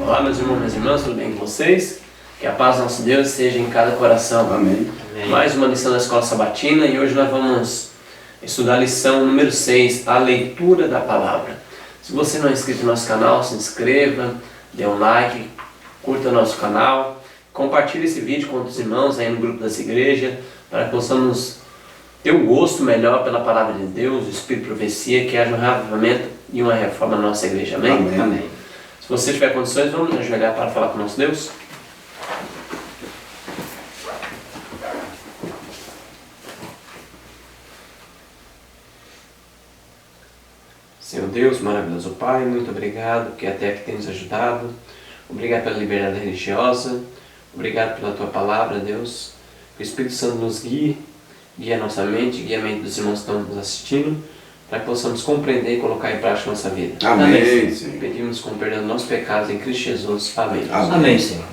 Olá, meus irmãos e minhas irmãs, tudo bem com vocês? Que a paz do nosso Deus esteja em cada coração. Amém. Mais uma lição da Escola Sabatina e hoje nós vamos estudar a lição número 6, a leitura da palavra. Se você não é inscrito no nosso canal, se inscreva, dê um like, curta o nosso canal, compartilhe esse vídeo com outros irmãos aí no grupo dessa igreja, para que possamos ter um gosto melhor pela palavra de Deus, o Espírito de Profecia, que haja um reavivamento e uma reforma na nossa igreja. Amém? Amém. Amém. Se você tiver condições, vamos nos ajoelhar para falar com o nosso Deus. Senhor Deus, maravilhoso Pai, muito obrigado, que até aqui tem nos ajudado. Obrigado pela liberdade religiosa. Obrigado pela Tua palavra, Deus. Que o Espírito Santo nos guie a nossa mente, guie a mente dos irmãos que estão nos assistindo, para que possamos compreender e colocar em prática a nossa vida. Amém, Senhor. Pedimos com perdão dos nossos pecados em Cristo Jesus. Amém. Amém, Senhor.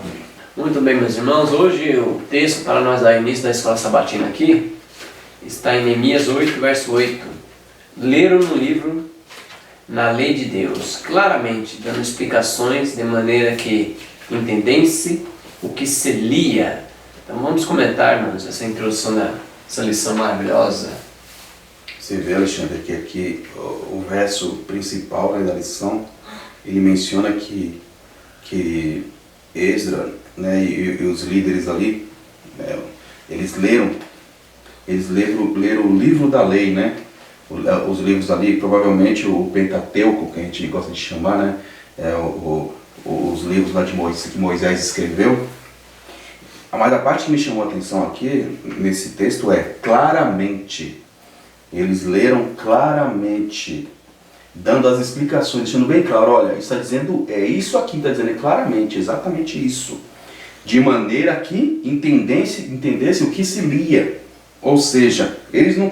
Muito bem, meus irmãos. Hoje o texto para nós dar início da Escola Sabatina aqui está em Neemias 8, verso 8. Leram no livro, na lei de Deus, claramente, dando explicações de maneira que entendesse o que se lia. Então vamos comentar, irmãos, essa introdução dessa lição maravilhosa. Você vê, Alexandre, que aqui o verso principal, né, da lição, ele menciona que Esdra, né, e os líderes ali, né, eles leram o livro da lei, né? Os livros ali, provavelmente o Pentateuco, que a gente gosta de chamar, né? Os livros lá de Moisés, que Moisés escreveu. Mas a parte que me chamou a atenção aqui, nesse texto, é claramente. Eles leram claramente, dando as explicações, deixando bem claro, olha, está dizendo, é isso aqui, está dizendo claramente, exatamente isso. De maneira que entendesse o que se lia. Ou seja, eles não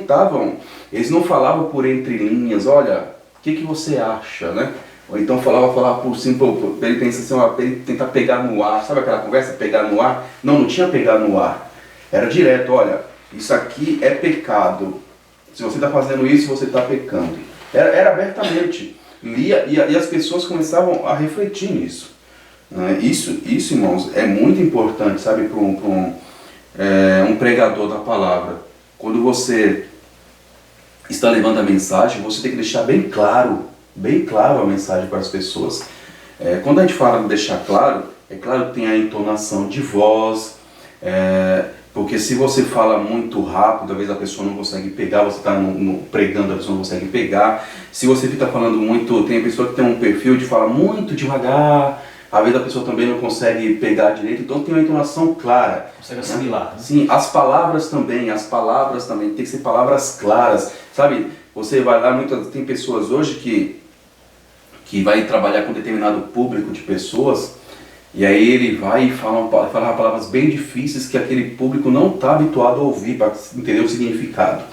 falavam por entre linhas, olha, o que você acha, né? Ou então falava por cima, para ele tentar pegar no ar, sabe aquela conversa, pegar no ar? Não tinha pegar no ar. Era direto, olha, isso aqui é pecado. Se você está fazendo isso, você está pecando. Era abertamente. Lia, e as pessoas começavam a refletir nisso. Isso, irmãos, é muito importante, sabe, para um pregador da palavra. Quando você está levando a mensagem, você tem que deixar bem claro a mensagem para as pessoas. Quando a gente fala de deixar claro, é claro que tem a entonação de voz, porque se você fala muito rápido, às vezes a pessoa não consegue pegar, você está pregando, a pessoa não consegue pegar. Se você fica falando muito, tem a pessoa que tem um perfil de falar muito devagar, às vezes a pessoa também não consegue pegar direito, então tem uma entonação clara. Consegue assimilar. Né? Sim, as palavras também, tem que ser palavras claras, sabe? Você vai lá, tem pessoas hoje que vai trabalhar com determinado público de pessoas, e aí ele vai e fala palavras bem difíceis que aquele público não está habituado a ouvir, para entender o significado.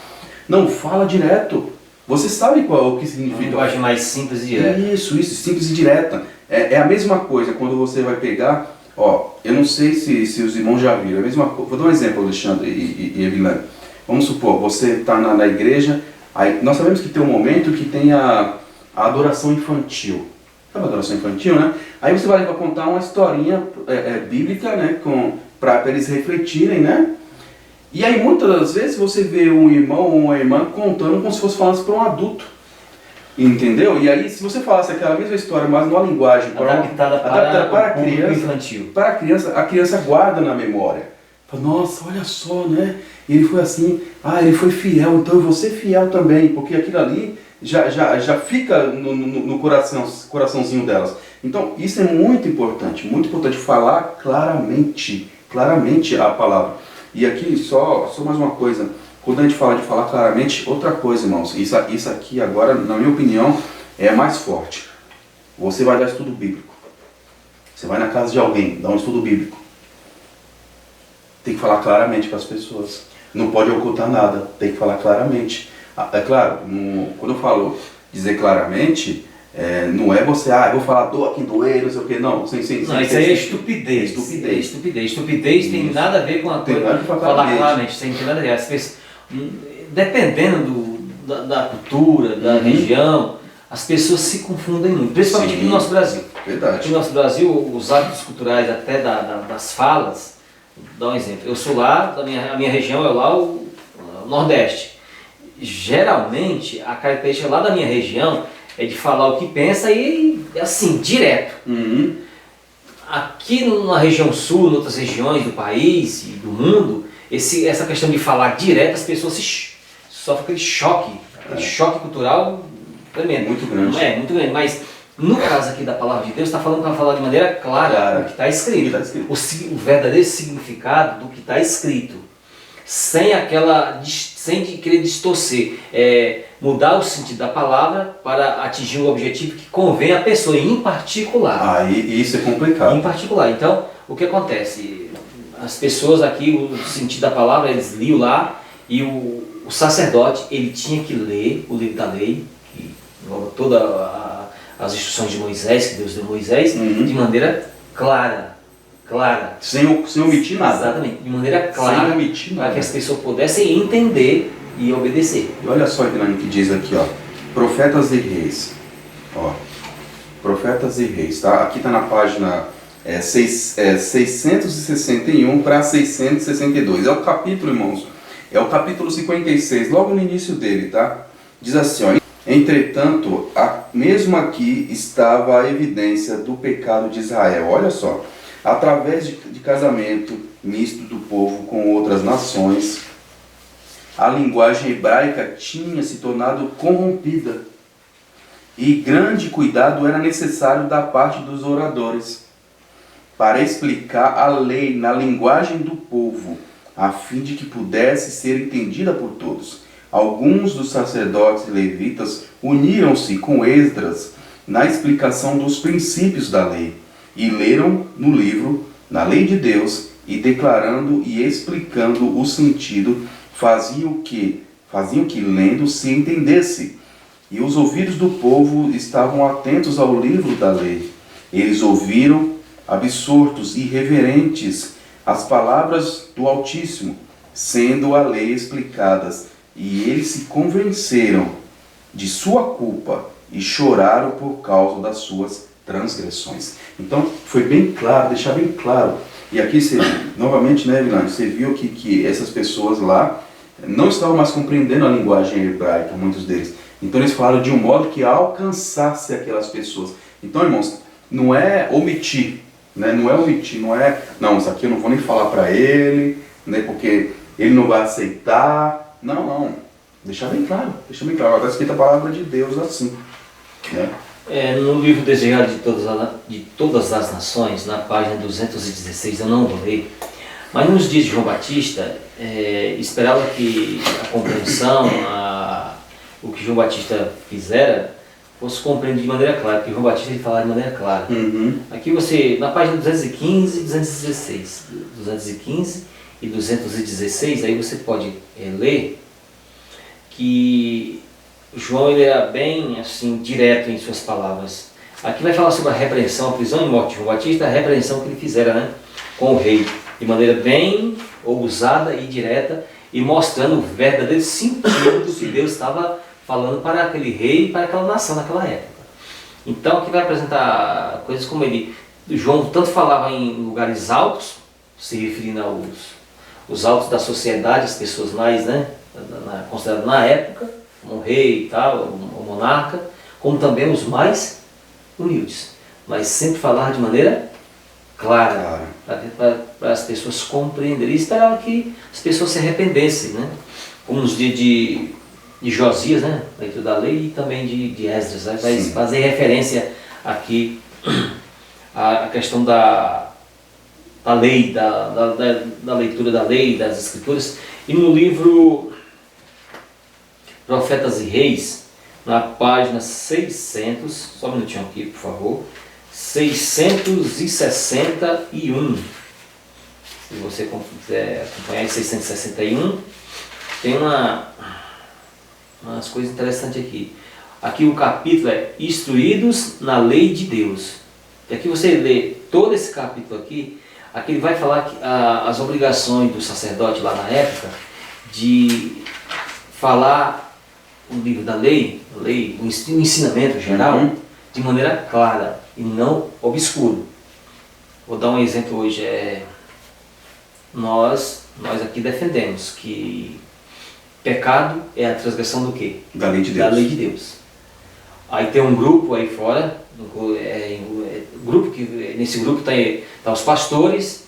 Não, fala direto. Você sabe o que significa. Uma linguagem mais simples e direta. Isso, simples e direta. É a mesma coisa quando você vai pegar, eu não sei se os irmãos já viram, é a mesma coisa. Vou dar um exemplo, Alexandre e Evilane. Vamos supor, você está na igreja, aí nós sabemos que tem um momento que tem a adoração infantil. Sabe a adoração infantil, né? Aí você vai contar uma historinha bíblica, né, para eles refletirem, né? E aí muitas das vezes você vê um irmão ou uma irmã contando como se fosse falando para um adulto. Entendeu? E aí se você falasse aquela mesma história, mas numa linguagem adaptada para a criança infantil. Para a criança guarda na memória. Fala, nossa, olha só, né? Ele foi assim, ele foi fiel, então eu vou ser fiel também, porque aquilo ali já fica no coraçãozinho delas. Então isso é muito importante falar claramente a palavra. E aqui só mais uma coisa, quando a gente fala de falar claramente, outra coisa, irmãos, isso aqui agora, na minha opinião, é mais forte. Você vai dar estudo bíblico, você vai na casa de alguém, dar um estudo bíblico, tem que falar claramente para as pessoas, não pode ocultar nada, tem que falar claramente. É claro, quando eu falo dizer claramente, não é você, eu vou falar aqui doer, não sei o que, não. Sim, não, isso aí é estupidez. Estupidez tem nada a ver com a coisa, falar claramente, sem ter nada a ver. As pessoas, dependendo da cultura, da região, as pessoas se confundem muito, principalmente aqui no nosso Brasil. Verdade. Aqui no nosso Brasil, os hábitos culturais até das falas, vou dar um exemplo. Eu sou lá, a minha região é lá o Nordeste. Geralmente, a característica lá da minha região é de falar o que pensa e assim, direto. Uhum. Aqui na região sul, em outras regiões do país e do mundo, essa questão de falar direto, as pessoas sofrem aquele choque cultural tremendo. Muito grande. Muito grande, mas no caso aqui da palavra de Deus, está falando para falar de maneira clara o que está escrito. O verdadeiro significado do que está escrito. Sem querer distorcer, mudar o sentido da palavra para atingir um objetivo que convém à pessoa, em particular. Aí isso é complicado. Em particular. Então, o que acontece? As pessoas aqui, o sentido da palavra, eles liam lá, e o sacerdote, ele tinha que ler o livro da lei, que engloba todas as instruções de Moisés, que Deus deu a Moisés, de maneira clara. Sem omitir nada. Exatamente, de maneira clara, sem omitir nada. para que as pessoas pudessem entender e obedecer. E olha só, Guilherme, que diz aqui, ó, Profetas e Reis. Ó, Profetas e Reis, tá? Aqui está na página 661 para 662. É o capítulo, irmãos, é o capítulo 56, logo no início dele, tá? Diz assim, ó, entretanto, mesmo aqui estava a evidência do pecado de Israel. Olha só. Através de casamento misto do povo com outras nações, a linguagem hebraica tinha se tornado corrompida e grande cuidado era necessário da parte dos oradores para explicar a lei na linguagem do povo, a fim de que pudesse ser entendida por todos. Alguns dos sacerdotes e levitas uniram-se com Esdras na explicação dos princípios da lei, e leram no livro, na lei de Deus, e declarando e explicando o sentido, faziam que lendo se entendesse. E os ouvidos do povo estavam atentos ao livro da lei. Eles ouviram, absortos e reverentes, as palavras do Altíssimo, sendo a lei explicadas, e eles se convenceram de sua culpa e choraram por causa das suas transgressões. Então, foi bem claro, deixar bem claro. E aqui, novamente, né, Vilani, você viu que essas pessoas lá não estavam mais compreendendo a linguagem hebraica, muitos deles. Então, eles falaram de um modo que alcançasse aquelas pessoas. Então, irmãos, não é omitir, né? Não, isso aqui eu não vou nem falar para ele, né, porque ele não vai aceitar. Não. Deixar bem claro. Está escrita a palavra de Deus assim, né? No livro Desejado de Todas as Nações, na página 216, eu não vou ler, mas nos dias de João Batista, esperava que a compreensão, o que João Batista fizera, fosse compreendido de maneira clara, porque João Batista ele falava de maneira clara. Aqui você, na página 215 e 216, 215 e 216, aí você pode ler que João ele era bem assim, direto em suas palavras. Aqui vai falar sobre a repreensão, a prisão e morte de João Batista, a repreensão que ele fizera, né, com o rei, de maneira bem ousada e direta, e mostrando o verdadeiro sentido do que Deus estava falando para aquele rei e para aquela nação naquela época. Então aqui vai apresentar coisas como João tanto falava em lugares altos, se referindo aos altos da sociedade, as pessoas mais, né, consideradas na época, como o rei e tal, o monarca, como também os mais humildes, mas sempre falar de maneira clara, para as pessoas compreenderem, e esperava que as pessoas se arrependessem, né? Como nos dias de Josias, né? Leitura da lei, e também de Esdras, né? Vai fazer referência aqui à questão da lei, da leitura da lei, das escrituras, e no livro Profetas e Reis, na página 600, só um minutinho aqui, por favor, 661. Se você quiser acompanhar em 661, tem umas coisas interessantes aqui. Aqui o capítulo é Instruídos na Lei de Deus. E aqui você lê todo esse capítulo aqui ele vai falar que as obrigações do sacerdote lá na época de falar o livro da lei, o ensinamento geral, de maneira clara e não obscuro. Vou dar um exemplo hoje. Nós aqui defendemos que pecado é a transgressão do quê? Da lei de Deus. Da lei de Deus. Aí tem um grupo aí fora, nesse grupo tá os pastores,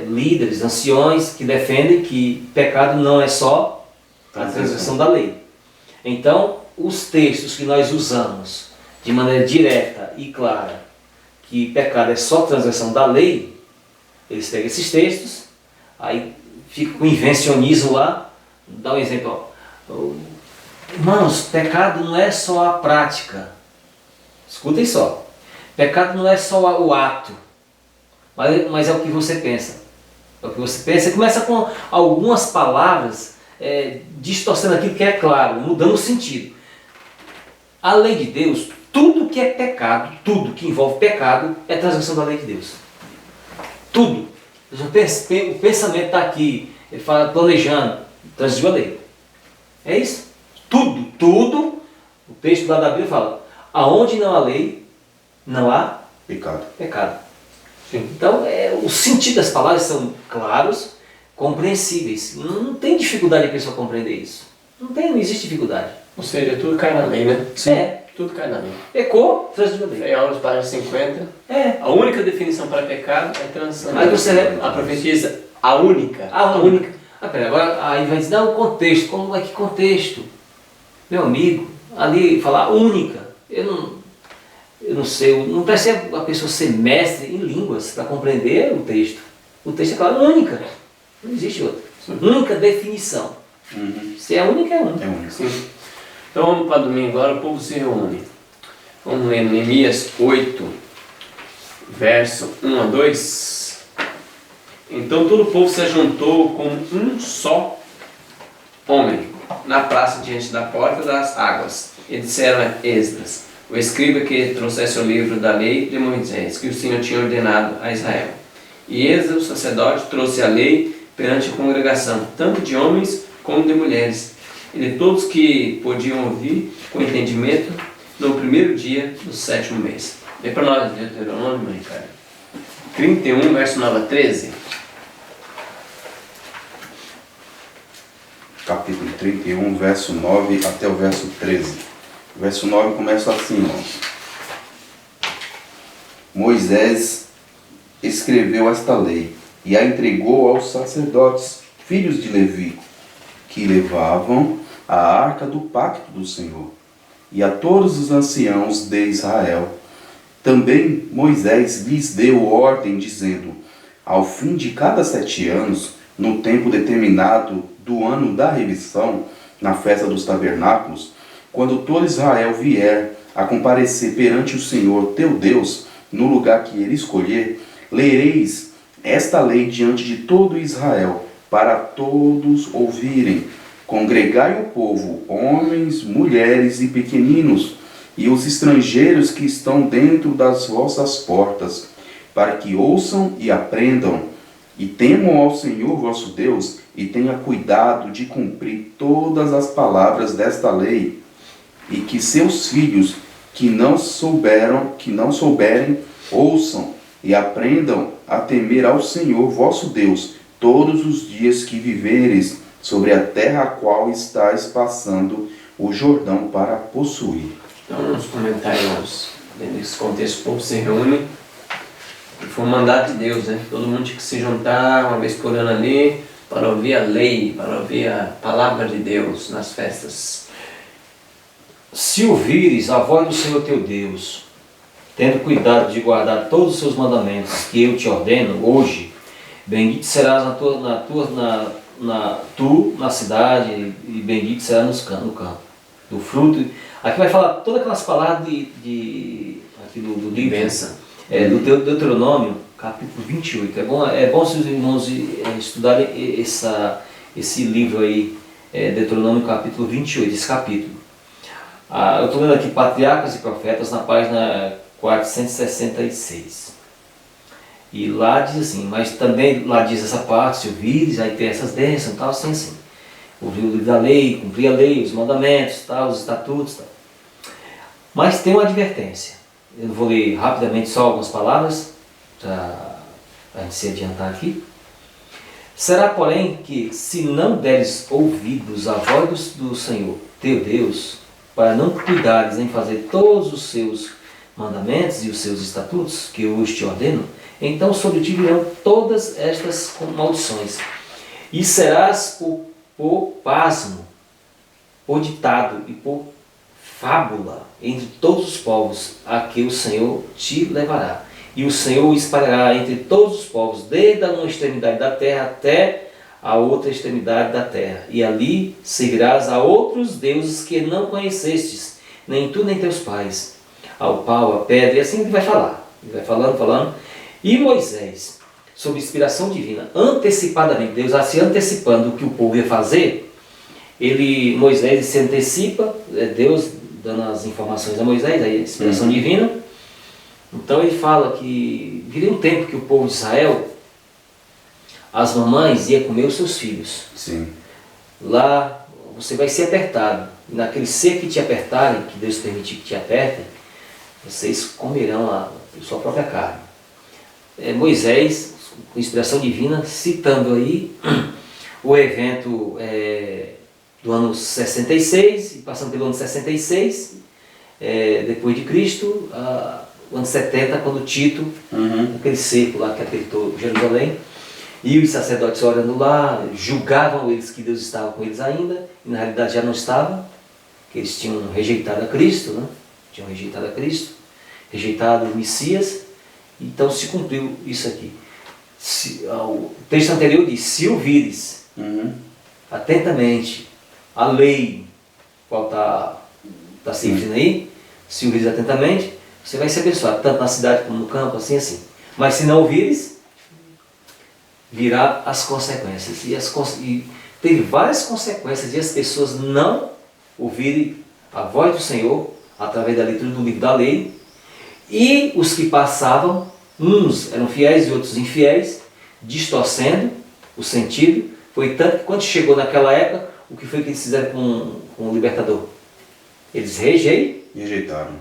líderes, anciões, que defendem que pecado não é só a transgressão da lei. Então, os textos que nós usamos de maneira direta e clara, que pecado é só transgressão da lei, eles pegam esses textos, aí fica com invencionismo lá. Dá um exemplo, ó. Irmãos, pecado não é só a prática. Escutem só. Pecado não é só o ato, mas é o que você pensa. É o que você pensa. Você começa com algumas palavras distorcendo aquilo que é claro, mudando o sentido. A lei de Deus, tudo que é pecado, tudo que envolve pecado, é transgressão da lei de Deus. Tudo. O pensamento está aqui, ele fala planejando, transgrediu a lei. É isso. Tudo, o texto lá da Bíblia fala, aonde não há lei, não há pecado. Sim. Então, o sentido das palavras são claros, compreensíveis. Não tem dificuldade a pessoa compreender isso. Não existe dificuldade. Ou seja, tudo cai na lei, né? Tudo cai na lei. Pecou, transgrediu a lei. Em Atos, página 50. A única definição para pecado é transgressão. Aí você a profetisa, a única. Aí vai dizer, não, o contexto. Como é que contexto? Meu amigo, ali falar única. Eu não sei, não precisa a pessoa ser mestre em línguas para compreender o texto. O texto é claro, única. Não existe outra. Única definição. Se é única, é única. É única. Sim. Então vamos para domingo agora, o povo se reúne. Vamos ler Neemias 8, verso 1 a 2. Então todo o povo se ajuntou como um só homem na praça diante da porta das águas. E disseram a Esdras, o escriba, que trouxesse o livro da lei de Moisés, que o Senhor tinha ordenado a Israel. E Esdras, o sacerdote, trouxe a lei perante a congregação, tanto de homens como de mulheres, e de todos que podiam ouvir com entendimento, no primeiro dia do 7º mês. Vem para nós, Deuteronômio, Ricardo. 31, verso 9 a 13. Capítulo 31, verso 9 até o verso 13. O verso 9 começa assim, irmãos. Moisés escreveu esta lei e a entregou aos sacerdotes, filhos de Levi, que levavam a arca do pacto do Senhor, e a todos os anciãos de Israel. Também Moisés lhes deu ordem, dizendo, ao fim de cada 7 anos, no tempo determinado do ano da revisão, na festa dos tabernáculos, quando todo Israel vier a comparecer perante o Senhor teu Deus, no lugar que ele escolher, lereis esta lei diante de todo Israel, para todos ouvirem. Congregai o povo, homens, mulheres e pequeninos, e os estrangeiros que estão dentro das vossas portas, para que ouçam e aprendam, e temam ao Senhor vosso Deus, e tenha cuidado de cumprir todas as palavras desta lei, e que seus filhos que não souberem, ouçam e aprendam a temer ao Senhor vosso Deus todos os dias que viveres sobre a terra a qual estáis passando o Jordão para possuir. Então, nos comentários, dentro desse contexto, o povo se reúne, e foi um mandato de Deus, né? Todo mundo tinha que se juntar uma vez por ano ali, para ouvir a lei, para ouvir a palavra de Deus nas festas. Se ouvires a voz do Senhor teu Deus, tendo cuidado de guardar todos os seus mandamentos que eu te ordeno hoje, bendito serás na cidade, e bendito serás no campo. Do fruto. Aqui vai falar todas aquelas palavras aqui do livro, do Deuteronômio, capítulo 28. É bom se os irmãos estudarem esse livro aí, Deuteronômio capítulo 28, esse capítulo. Eu estou lendo aqui Patriarcas e Profetas, na página 466. E lá diz assim, mas também lá diz essa parte, se ouvires, aí tem essas bênçãos e tal, assim. Ouvir o livro da lei, cumprir a lei, os mandamentos, tal, os estatutos, tal. Mas tem uma advertência. Eu vou ler rapidamente só algumas palavras para a gente se adiantar aqui. Será, porém, que se não deres ouvidos à voz do Senhor, teu Deus, para não cuidares em fazer todos os seus mandamentos e os seus estatutos, que eu hoje te ordeno, então sobre ti virão todas estas maldições. E serás por pasmo, por ditado e por fábula entre todos os povos a que o Senhor te levará. E o Senhor o espalhará entre todos os povos, desde a uma extremidade da terra até a outra extremidade da terra. E ali servirás a outros deuses que não conhecestes, nem tu nem teus pais, ao pau, à pedra, e assim ele vai falar. Ele vai falando. E Moisés, sob inspiração divina, antecipadamente, Deus se antecipando o que o povo ia fazer, Moisés se antecipa, Deus dando as informações a Moisés, a inspiração divina. Então ele fala que viria um tempo que o povo de Israel, as mamães iam comer os seus filhos. Sim. Lá você vai ser apertado. E naquele ser que te apertarem, que Deus permitir que te apertem, vocês comerão a sua própria carne. Moisés, com inspiração divina, citando aí o evento do ano 66, e passando pelo ano 66, depois de Cristo, o ano 70, quando Tito, aquele cerco lá que apertou Jerusalém, e os sacerdotes orando lá, julgavam eles que Deus estava com eles ainda, e na realidade já não estava, que eles tinham rejeitado a Cristo, né? Rejeitado o Messias. Então se cumpriu isso aqui. O texto anterior diz: se ouvires atentamente a lei, qual está se referindo aí, se ouvires atentamente, você vai ser abençoado, tanto na cidade como no campo, assim. Mas se não ouvires, virá as consequências. E teve várias consequências de as pessoas não ouvirem a voz do Senhor através da leitura do livro da lei. E os que passavam, uns eram fiéis e outros infiéis, distorcendo o sentido. Foi tanto que quando chegou naquela época, o que foi que eles fizeram com o libertador? Eles rejeitaram.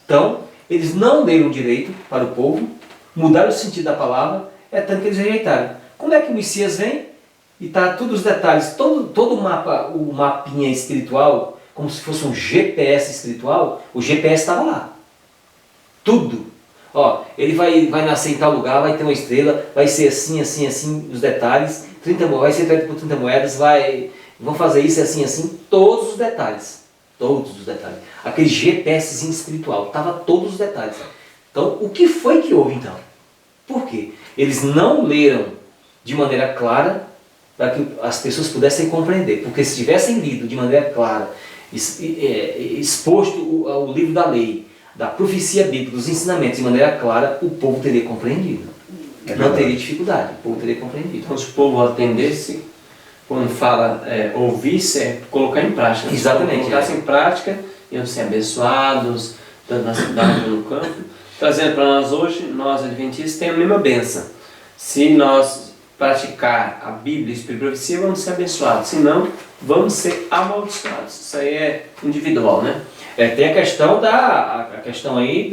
Então, eles não deram direito para o povo, mudaram o sentido da palavra, tanto que eles rejeitaram. Como é que o Messias vem e está todos os detalhes, todo o mapinha espiritual, como se fosse um GPS espiritual, o GPS estava lá. Tudo. Ele vai nascer em tal lugar, vai ter uma estrela, vai ser assim, os detalhes, vai ser feito por 30 moedas, vão fazer isso assim, todos os detalhes. Aquele GPS espiritual, estava todos os detalhes. Então, o que foi que houve então? Por quê? Eles não leram de maneira clara para que as pessoas pudessem compreender. Porque se tivessem lido de maneira clara, exposto o livro da lei, da profecia bíblica, dos ensinamentos de maneira clara, o povo teria compreendido. Não teria dificuldade, o povo teria compreendido. Então, se o povo atendesse, quando fala ouvisse, colocar em prática. Exatamente. Se colocasse em prática, iam ser abençoados, tanto na cidade como no campo. Trazendo para nós hoje, nós adventistas temos a mesma bênção. Se nós praticar a Bíblia e a profecia, vamos ser abençoados. Se não, vamos ser amaldiçoados. Isso aí é individual, né? Tem a questão aí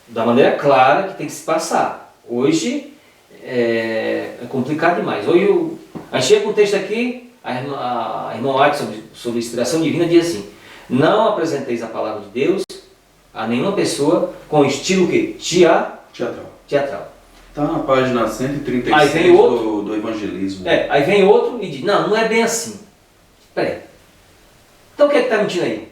da maneira clara que tem que se passar. Hoje é complicado demais. Hoje a gente chega com o texto aqui, a irmã White, sobre inspiração divina, diz assim: não apresenteis a palavra de Deus a nenhuma pessoa com estilo que? Teatral. Está na página 136 aí vem do evangelismo. Aí vem outro e diz: não é bem assim. Espera aí. Então o que é que está mentindo aí?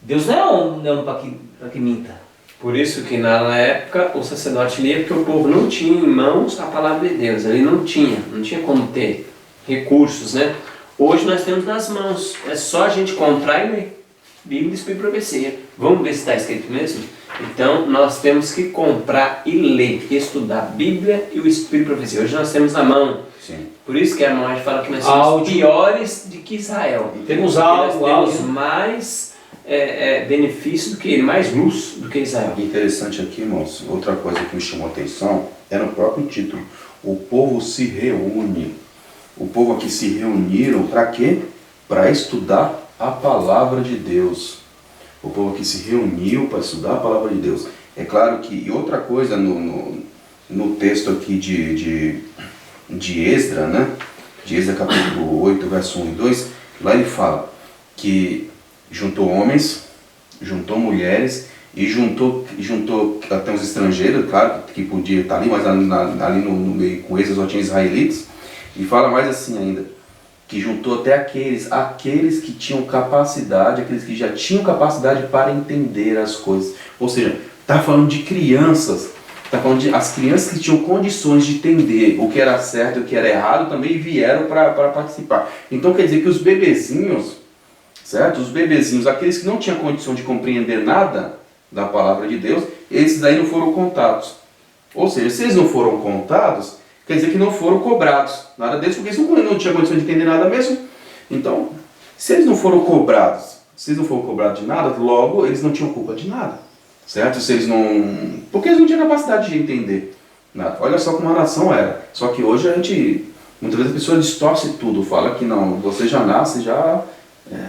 Deus não é homem para que minta. Por isso que na época o sacerdote lia, porque o povo não tinha em mãos a palavra de Deus. Ele não tinha como ter recursos, né? Hoje nós temos nas mãos. É só a gente comprar e ler. Bíblia, Espírito e Profecia. Vamos ver se está escrito mesmo? Então nós temos que comprar e ler, estudar a Bíblia e o Espírito e Profecia. Hoje nós temos na mão. Sim. Por isso que a irmã fala que nós somos piores do que Israel. Temos nós temos mais benefício do que ele, mais luz do que Israel. Interessante aqui, irmãos, outra coisa que me chamou a atenção é no próprio título: o povo se reúne. O povo aqui se reuniram para quê? Para estudar a palavra de Deus. O povo aqui se reuniu para estudar a palavra de Deus. É claro que, e outra coisa no texto aqui de Esdra, né? De Esdra capítulo 8, verso 1 e 2, lá ele fala que juntou homens, juntou mulheres e juntou até uns estrangeiros, claro, que podia estar ali, mas ali no meio com eles só tinha israelitas. E fala mais assim ainda, que juntou até aqueles que tinham capacidade, aqueles que já tinham capacidade para entender as coisas. Ou seja, está falando de crianças, está falando de as crianças que tinham condições de entender o que era certo e o que era errado também vieram para participar. Então quer dizer que os bebezinhos, certo? Os bebezinhos, aqueles que não tinham condição de compreender nada da palavra de Deus, esses aí não foram contados. Ou seja, se eles não foram contados, quer dizer que não foram cobrados nada deles, porque eles não tinham condição de entender nada mesmo. Então, se eles não foram cobrados, de nada, logo eles não tinham culpa de nada, certo? Se eles não... Porque eles não tinham capacidade de entender nada. Olha só como a nação era. Só que hoje muitas vezes a pessoa distorce tudo, fala que não, você já nasce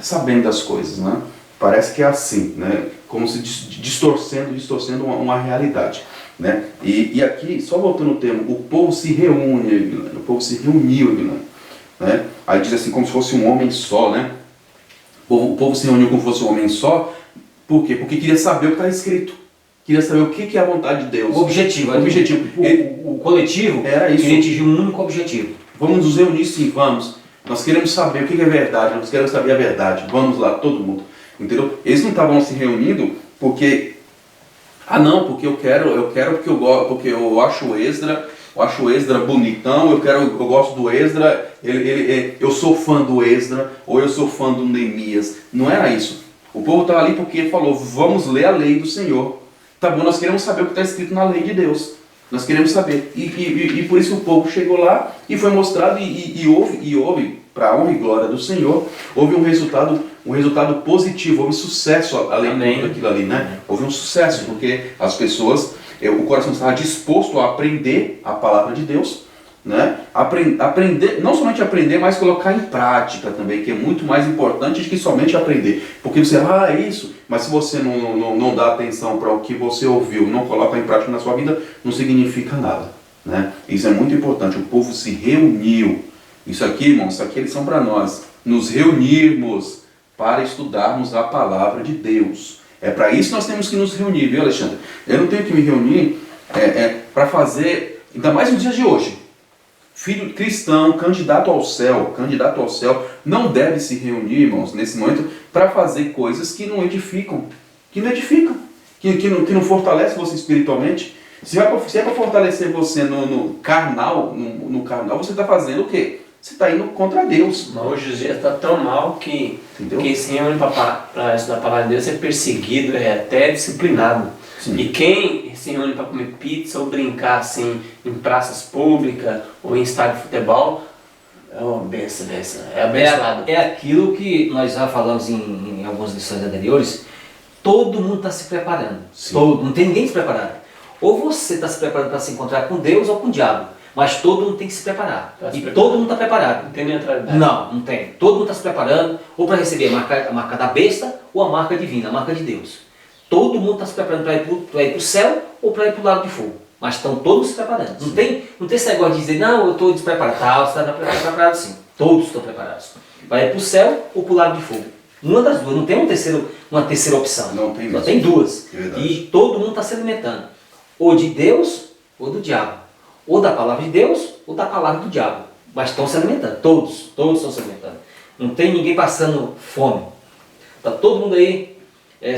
sabendo das coisas, né? Parece que é assim, né? Como se distorcendo uma realidade, né? E aqui, só voltando ao termo, o povo se reúne, o povo se reuniu, né? Aí diz assim, como se fosse um homem só, né? O povo se reuniu como se fosse um homem só, por quê? Porque queria saber o que está escrito, queria saber o que é a vontade de Deus. O objetivo. O coletivo era isso. Queria atingir um único objetivo. Vamos nos reunir sim, vamos. Nós queremos saber o que é verdade, nós queremos saber a verdade. Vamos lá, todo mundo. Entendeu? Eles não estavam se reunindo porque... porque eu quero porque eu gosto, porque eu acho o Esdra bonitão, eu gosto do Esdra, eu sou fã do Esdra, ou eu sou fã do Neemias. Não era isso. O povo estava ali porque falou, vamos ler a lei do Senhor. Tá bom, nós queremos saber o que está escrito na lei de Deus. Nós queremos saber. E por isso o povo chegou lá e foi mostrado e houve, para a honra e glória do Senhor, houve um resultado positivo, houve sucesso além daquilo ali, né? Houve um sucesso, porque as pessoas, o coração estava disposto a aprender a palavra de Deus, né? Aprender, não somente aprender, mas colocar em prática também, que é muito mais importante do que somente aprender. Porque você, é isso, mas se você não dá atenção para o que você ouviu, não coloca em prática na sua vida, não significa nada, né? Isso é muito importante, o povo se reuniu. Isso aqui, irmãos, isso aqui é lição para nós, nos reunirmos para estudarmos a palavra de Deus. É para isso que nós temos que nos reunir, viu, Alexandre? Eu não tenho que me reunir para fazer, ainda mais nos dias de hoje. Filho cristão, candidato ao céu, não deve se reunir, irmãos, nesse momento, para fazer coisas que não edificam, que não fortalecem você espiritualmente. Se é para fortalecer você no carnal, você está fazendo o quê? Você está indo contra Deus. Mas hoje o dia está tão mal que quem se reúne para estudar a palavra de Deus é perseguido, é até disciplinado. Sim. E quem se reúne para comer pizza ou brincar assim em praças públicas ou em estádio de futebol, é uma benção, é abençoado. É aquilo que nós já falamos em algumas lições anteriores, todo mundo está se preparando. Não tem ninguém se preparado. Ou você está se preparando para se encontrar com Deus ou com o diabo. Mas todo mundo tem que se preparar. Todo mundo está preparado. Não tem neutralidade. Não tem. Todo mundo está se preparando ou para receber a marca da besta ou a marca divina, a marca de Deus. Todo mundo está se preparando para ir para o céu ou para ir para o lago de fogo. Mas estão todos se preparando. Não tem esse negócio de dizer, não, eu estou despreparado. Você está preparado sim. Todos estão preparados. Para ir para o céu ou para o lago de fogo. Uma das duas. Não tem uma terceira opção. Não tem mesmo. Só tem duas. Verdade. E todo mundo está se alimentando. Ou de Deus ou do diabo. Ou da palavra de Deus, ou da palavra do diabo. Mas estão se alimentando, todos estão se alimentando. Não tem ninguém passando fome. Está todo mundo aí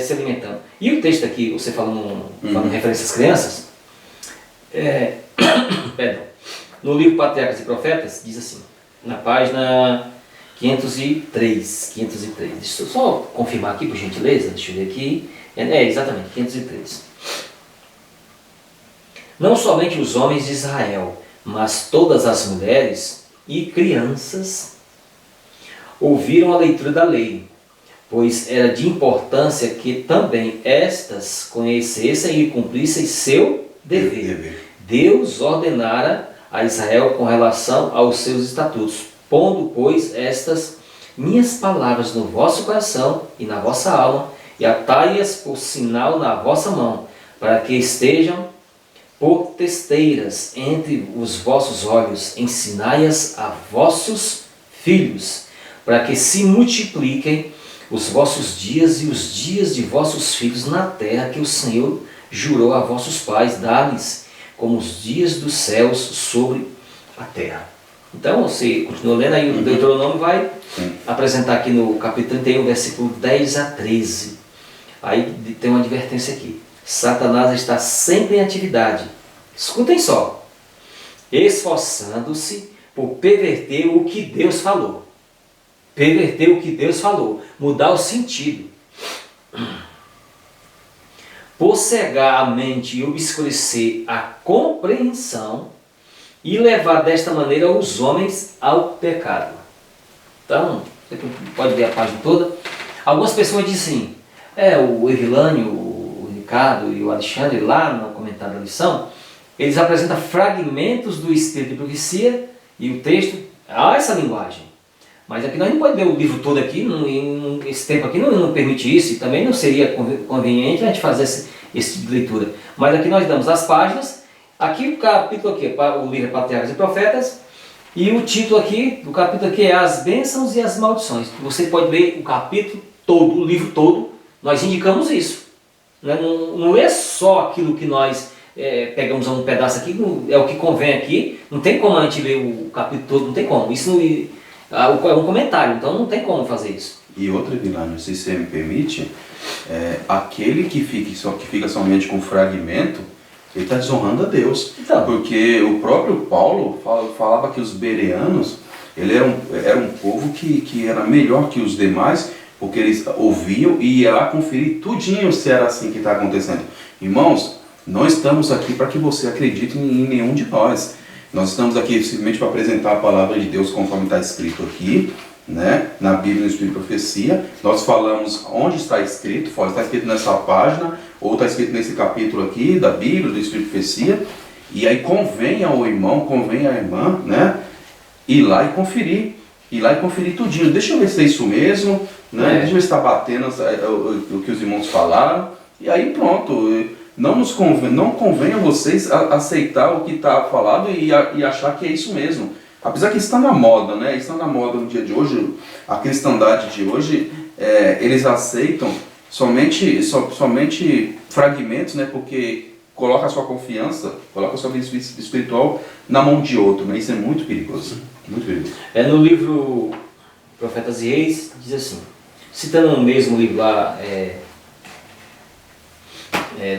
se alimentando. E o texto aqui, você falando referência às crianças, perdão, no livro Patriarcas e Profetas, diz assim, na página 503. Deixa eu só confirmar aqui, por gentileza, deixa eu ver aqui. Exatamente, 503. Não somente os homens de Israel, mas todas as mulheres e crianças ouviram a leitura da lei, pois era de importância que também estas conhecessem e cumprissem seu dever. Deus ordenara a Israel com relação aos seus estatutos, pondo, pois, estas minhas palavras no vosso coração e na vossa alma, e atai-as por sinal na vossa mão, para que estejam por testeiras entre os vossos olhos. Ensinai-as a vossos filhos, para que se multipliquem os vossos dias e os dias de vossos filhos na terra que o Senhor jurou a vossos pais, dar-lhes como os dias dos céus sobre a terra. Então, você continua lendo, aí o Deuteronômio vai apresentar aqui no capítulo 31, versículo 10 a 13. Aí tem uma advertência aqui. Satanás está sempre em atividade. Escutem só. Esforçando-se por perverter o que Deus falou. Perverter o que Deus falou. Mudar o sentido. Por cegar a mente e obscurecer a compreensão e levar desta maneira os homens ao pecado. Então, você pode ver a página toda. Algumas pessoas dizem assim, o Evilânio, o Ricardo e o Alexandre, lá no comentário da lição, eles apresentam fragmentos do Espírito de Profecia e o texto, essa linguagem. Mas aqui nós não podemos ler o livro todo aqui, esse tempo aqui não permite isso, e também não seria conveniente a gente fazer esse tipo de leitura. Mas aqui nós damos as páginas, aqui o capítulo aqui, o livro Patriarcas e Profetas, e o título aqui do capítulo aqui é As Bênçãos e as Maldições. Você pode ler o capítulo todo, o livro todo, nós indicamos isso. Não é só aquilo que nós pegamos um pedaço aqui, é o que convém aqui, não tem como a gente ler o capítulo todo, não tem como. Isso é um comentário, então não tem como fazer isso. E outra, Vilânio, se você me permite, aquele que fica somente com fragmento, ele está desonrando a Deus. Então, porque o próprio Paulo falava que os bereanos, ele era um povo que era melhor que os demais, porque eles ouviam e iam lá conferir tudinho se era assim que está acontecendo. Irmãos, não estamos aqui para que você acredite em nenhum de nós. Nós estamos aqui simplesmente para apresentar a palavra de Deus conforme está escrito aqui, né? Na Bíblia, no Espírito de Profecia. Nós falamos onde está escrito nessa página, ou está escrito nesse capítulo aqui da Bíblia, do Espírito de Profecia. E aí convém ao irmão, convém à irmã, né? Ir lá e conferir tudinho. Deixa eu ver se é isso mesmo, né? Deixa eu ver se está batendo o que os irmãos falaram. E aí pronto. Não convém a vocês aceitar o que está falado e achar que é isso mesmo. Apesar que está na moda, né? Está na moda no dia de hoje, a cristandade de hoje, eles aceitam somente fragmentos, né? Porque coloca a sua confiança, coloca a sua vida espiritual na mão de outro, né? Isso é muito perigoso. Muito perigoso. No livro Profetas e Reis, diz assim, citando no mesmo livro lá,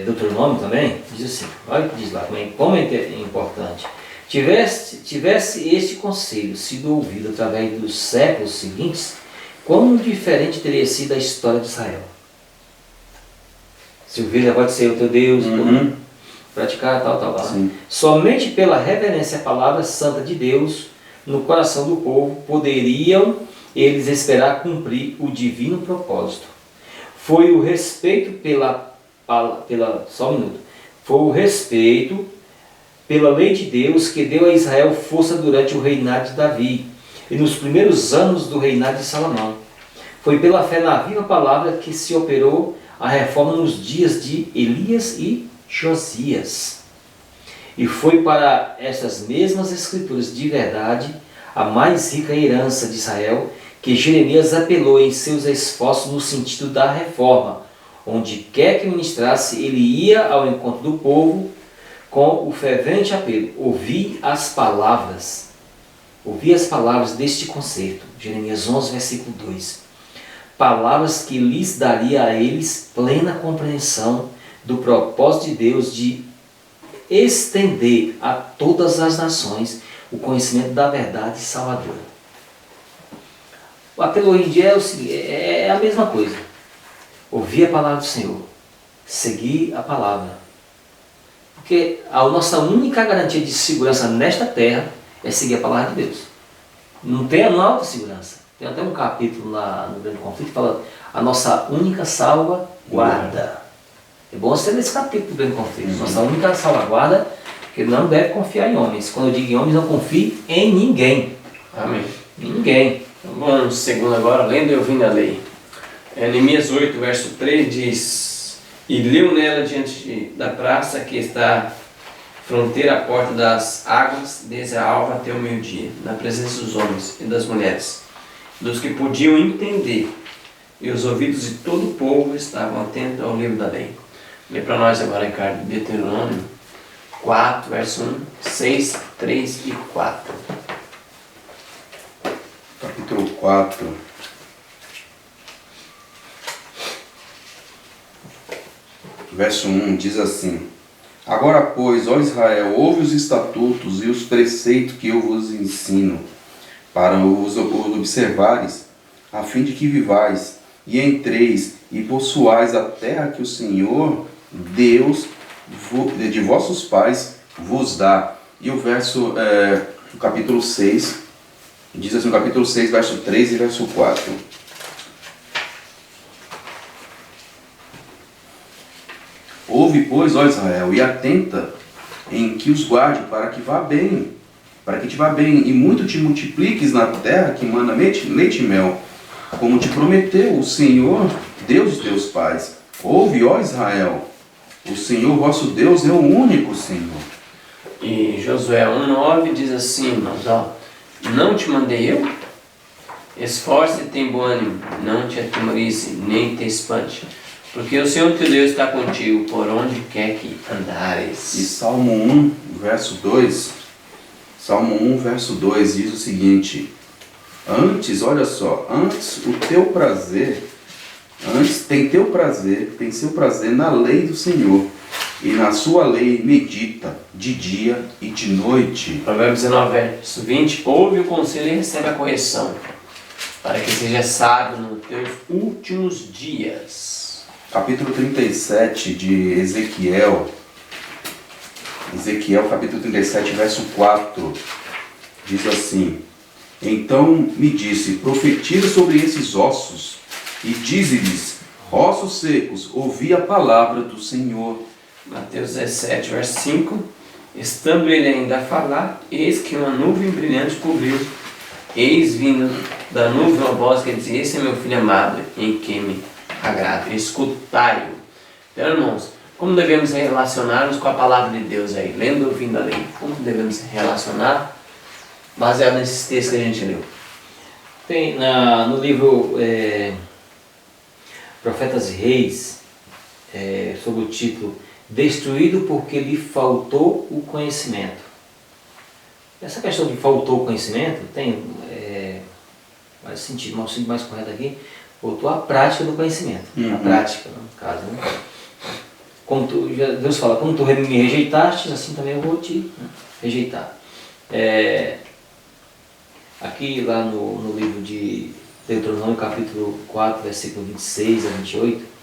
Deuteronômio também, diz assim, olha o que diz lá, como é importante. Tivesse este conselho sido ouvido através dos séculos seguintes, quão diferente teria sido a história de Israel. Se o Silveira pode ser o teu Deus, praticar tal. Somente pela reverência à palavra santa de Deus no coração do povo poderiam eles esperar cumprir o divino propósito. Foi o respeito Foi o respeito pela lei de Deus que deu a Israel força durante o reinado de Davi e nos primeiros anos do reinado de Salomão. Foi pela fé na viva palavra que se operou a reforma nos dias de Elias e Josias. E foi para estas mesmas escrituras de verdade, a mais rica herança de Israel, que Jeremias apelou em seus esforços no sentido da reforma. Onde quer que ministrasse, ele ia ao encontro do povo com o fervente apelo: ouvi as palavras deste concerto. Jeremias 11, versículo 2. Palavras que lhes daria a eles plena compreensão do propósito de Deus de estender a todas as nações o conhecimento da verdade salvadora. O apelo hoje em dia é o seguinte, é a mesma coisa. Ouvir a palavra do Senhor, seguir a palavra. Porque a nossa única garantia de segurança nesta terra é seguir a palavra de Deus. Não tem outra segurança. Tem até um capítulo lá no Grande Conflito que fala a nossa única salvaguarda. É bom você ler esse capítulo do Grande Conflito. Nossa única salvaguarda, que não deve confiar em homens. Quando eu digo em homens, não confie em ninguém. Amém. Em ninguém. Vamos segundo agora, lendo e ouvindo a lei. Neemias 8, verso 3 diz: E leu nela diante da praça que está fronteira à porta das águas, desde a alva até o meio-dia, na presença dos homens e das mulheres, dos que podiam entender, e os ouvidos de todo o povo estavam atentos ao livro da lei. Lê para nós agora, Ricardo, Deuteronômio 4, verso 1, 6, 3 e 4. Capítulo 4. Verso 1 diz assim: Agora, pois, ó Israel, ouve os estatutos e os preceitos que eu vos ensino, para os observares, a fim de que vivais, e entreis, e possuais a terra que o Senhor, Deus de vossos pais, vos dá. E o verso, o capítulo 6, diz assim, no capítulo 6, verso 3 e verso 4. Ouve, pois, ó Israel, e atenta em que os guarde, para que te vá bem, e muito te multipliques na terra que mana leite e mel, como te prometeu o Senhor, Deus de teus pais. Ouve, ó Israel, o Senhor vosso Deus é o único Senhor. E Josué 1,9 diz assim, irmãos, ó: Não te mandei eu? Esforce-te e tem bom ânimo, não te atemorize, nem te espante, porque o Senhor teu Deus está contigo por onde quer que andares. E Salmo 1, verso 2, Salmo 1, verso 2 diz o seguinte: Antes, olha só, antes o teu prazer, tem seu prazer na lei do Senhor, e na sua lei medita de dia e de noite. Provérbios 19, verso 20: Ouve o conselho e recebe a correção, para que seja sábio nos teus últimos dias. Capítulo 37 de Ezequiel, capítulo 37, verso 4, diz assim: Então me disse, profetiza sobre esses ossos, e dize-lhes, ossos secos, ouvi a palavra do Senhor. Mateus 17, verso 5: Estando ele ainda a falar, eis que uma nuvem brilhante cobriu. Eis vindo da nuvem uma voz que dizia: Esse é meu filho amado, em quem me agrado, escutai-o. Então, irmãos, como devemos relacionar-nos com a palavra de Deus aí, lendo e ouvindo a lei? Como devemos relacionar, baseado nesses textos que a gente leu? Tem no livro Profetas e Reis, sob o título Destruído porque lhe faltou o conhecimento. Essa questão de faltou o conhecimento tem mais sentido, um sentido mais correto aqui, faltou a prática do conhecimento. A prática, no caso, né? Como Deus fala, como tu me rejeitaste, assim também eu vou te rejeitar. Aqui lá no livro de Deuteronômio, capítulo 4, versículo 26 a 28,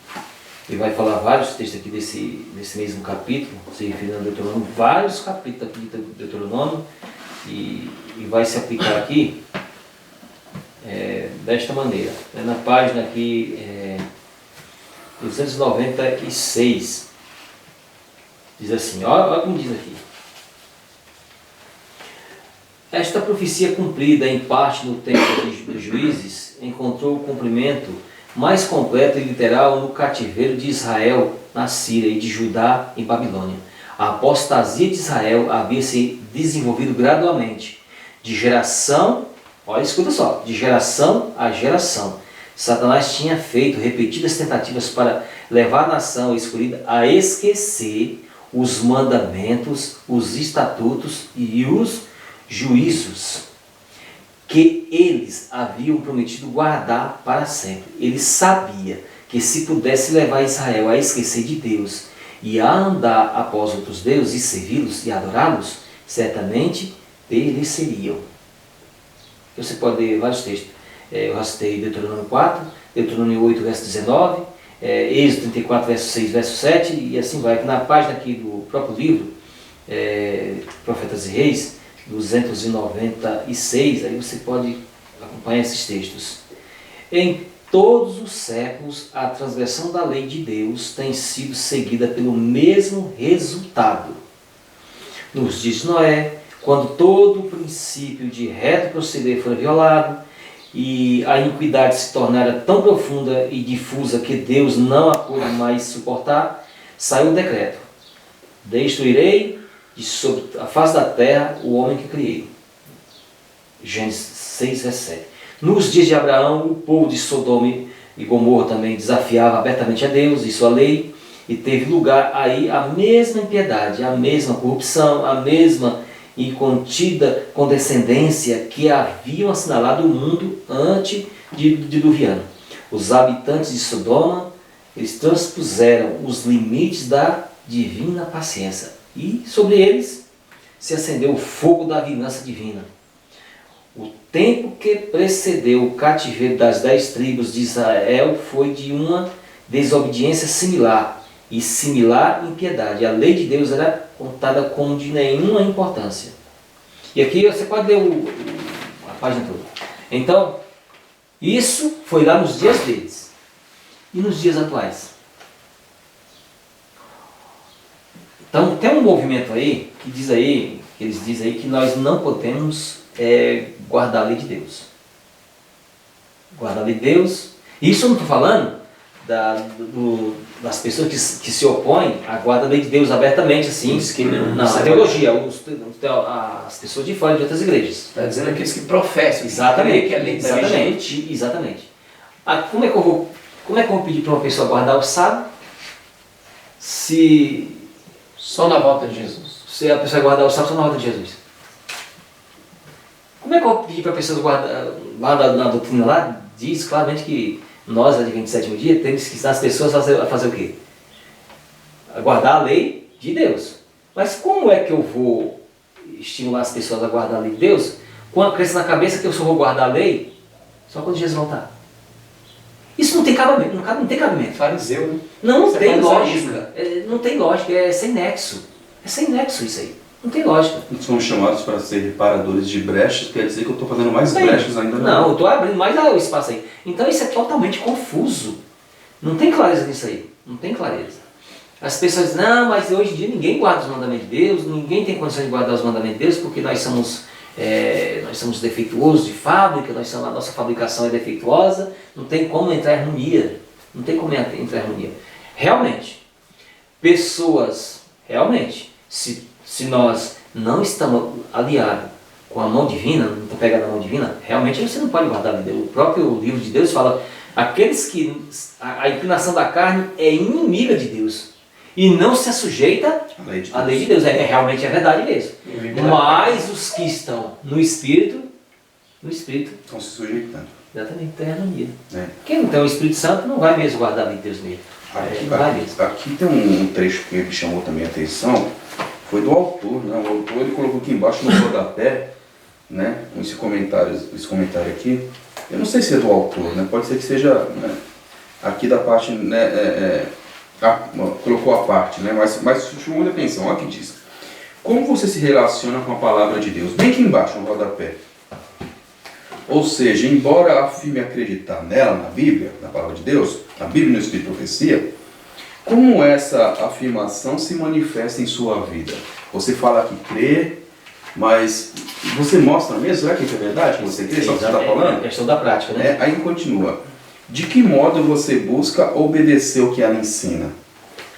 ele vai falar vários textos aqui desse mesmo capítulo, se referindo a Deuteronômio, vários capítulos aqui de Deuteronômio, e vai se aplicar aqui desta maneira. Na página aqui 296, diz assim, olha como diz aqui: Esta profecia cumprida em parte no tempo dos juízes encontrou o cumprimento mais completo e literal no cativeiro de Israel na Síria e de Judá em Babilônia. A apostasia de Israel havia se desenvolvido gradualmente, de geração, olha, escuta só, de geração a geração. Satanás tinha feito repetidas tentativas para levar a nação escolhida a esquecer os mandamentos, os estatutos e os juízos que eles haviam prometido guardar para sempre. Ele sabia que se pudesse levar Israel a esquecer de Deus e a andar após outros deuses e servi-los e adorá-los, certamente pereceriam. Você pode ler vários textos. Eu rastei Deuteronômio 4, Deuteronômio 8, verso 19, Êxodo 34, verso 6, verso 7, e assim vai. Na página aqui do próprio livro, Profetas e Reis, 296, aí você pode acompanhar esses textos. Em todos os séculos, a transgressão da lei de Deus tem sido seguida pelo mesmo resultado. Nos dias de Noé, quando todo o princípio de reto proceder foi violado, e a iniquidade se tornara tão profunda e difusa que Deus não a pôde mais suportar, saiu o decreto: destruirei de sobre a face da terra o homem que criei. Gênesis 6:17. Nos dias de Abraão, o povo de Sodoma e Gomorra também desafiava abertamente a Deus e sua lei, e teve lugar aí a mesma impiedade, a mesma corrupção, a mesma e contida condescendência que haviam assinalado o mundo antediluviano. Os habitantes de Sodoma, eles transpuseram os limites da divina paciência, e sobre eles se acendeu o fogo da vingança divina. O tempo que precedeu o cativeiro das 10 tribos de Israel foi de uma desobediência similar, e similar impiedade. A lei de Deus era contada como de nenhuma importância. E aqui você pode ler a página toda. Então, isso foi lá nos dias deles. E nos dias atuais? Então, tem um movimento aí, que eles dizem aí que nós não podemos guardar a lei de Deus. Guardar a lei de Deus. Isso eu não estou falando das pessoas que se opõem à guarda da lei de Deus abertamente, assim. Que não, a teologia, as pessoas de fora de outras igrejas. Está dizendo aqueles que professam. Exatamente. Que a lei está vigente. Exatamente. Como é que eu vou pedir para uma pessoa guardar o sábado se Só na volta de Jesus. a pessoa guardar o sábado só na volta de Jesus? Como é que eu vou pedir para a pessoa guardar? Lá na doutrina lá diz claramente que nós, Adventistas do sétimo dia, temos que ensinar as pessoas a fazer o quê? A guardar a lei de Deus. Mas como é que eu vou estimular as pessoas a guardar a lei de Deus com a crença na cabeça que eu só vou guardar a lei só quando Jesus voltar? Isso não tem cabimento. Não tem cabimento. Fariseu, né? Não Você tem faz lógica. Não tem lógica. É sem nexo. É sem nexo isso aí. Não tem lógica. Somos chamados para ser reparadores de brechas, quer dizer que eu estou fazendo mais brechas ainda. Não, eu estou abrindo mais o espaço aí. Então isso é totalmente confuso. Não tem clareza nisso aí. Não tem clareza. As pessoas dizem, não, mas hoje em dia ninguém guarda os mandamentos de Deus, ninguém tem condição de guardar os mandamentos de Deus porque nós somos defeituosos de fábrica, a nossa fabricação é defeituosa, não tem como entrar em harmonia. Não tem como entrar em harmonia. Realmente, se nós não estamos aliados com a mão divina, não está pegando a mão divina, realmente você não pode guardar a lei de Deus. O próprio livro de Deus fala, aqueles que a inclinação da carne é inimiga de Deus e não se sujeita à lei de Deus. Realmente é verdade mesmo. Mas os que estão no Espírito estão se sujeitando. Exatamente, tem harmonia. Quem não tem o Espírito Santo não vai mesmo guardar a lei de Deus mesmo. Aqui tem um trecho que me chamou também a atenção, foi do autor, né? O autor ele colocou aqui embaixo no rodapé, né? Esse comentário aqui, eu não sei se é do autor, né? Pode ser que seja, né? Aqui da parte, né? Colocou a parte, né? Mas chamou a atenção, olha o que diz. Como você se relaciona com a palavra de Deus? Bem aqui embaixo no rodapé. Ou seja, embora afirme acreditar nela, na Bíblia, na palavra de Deus, na Bíblia, no Espírito e Profecia, como essa afirmação se manifesta em sua vida? Você fala que crê, mas você mostra mesmo? Será que isso é verdade? Que você crê? Só que você está falando? É questão da prática, né? Aí continua. De que modo você busca obedecer o que ela ensina?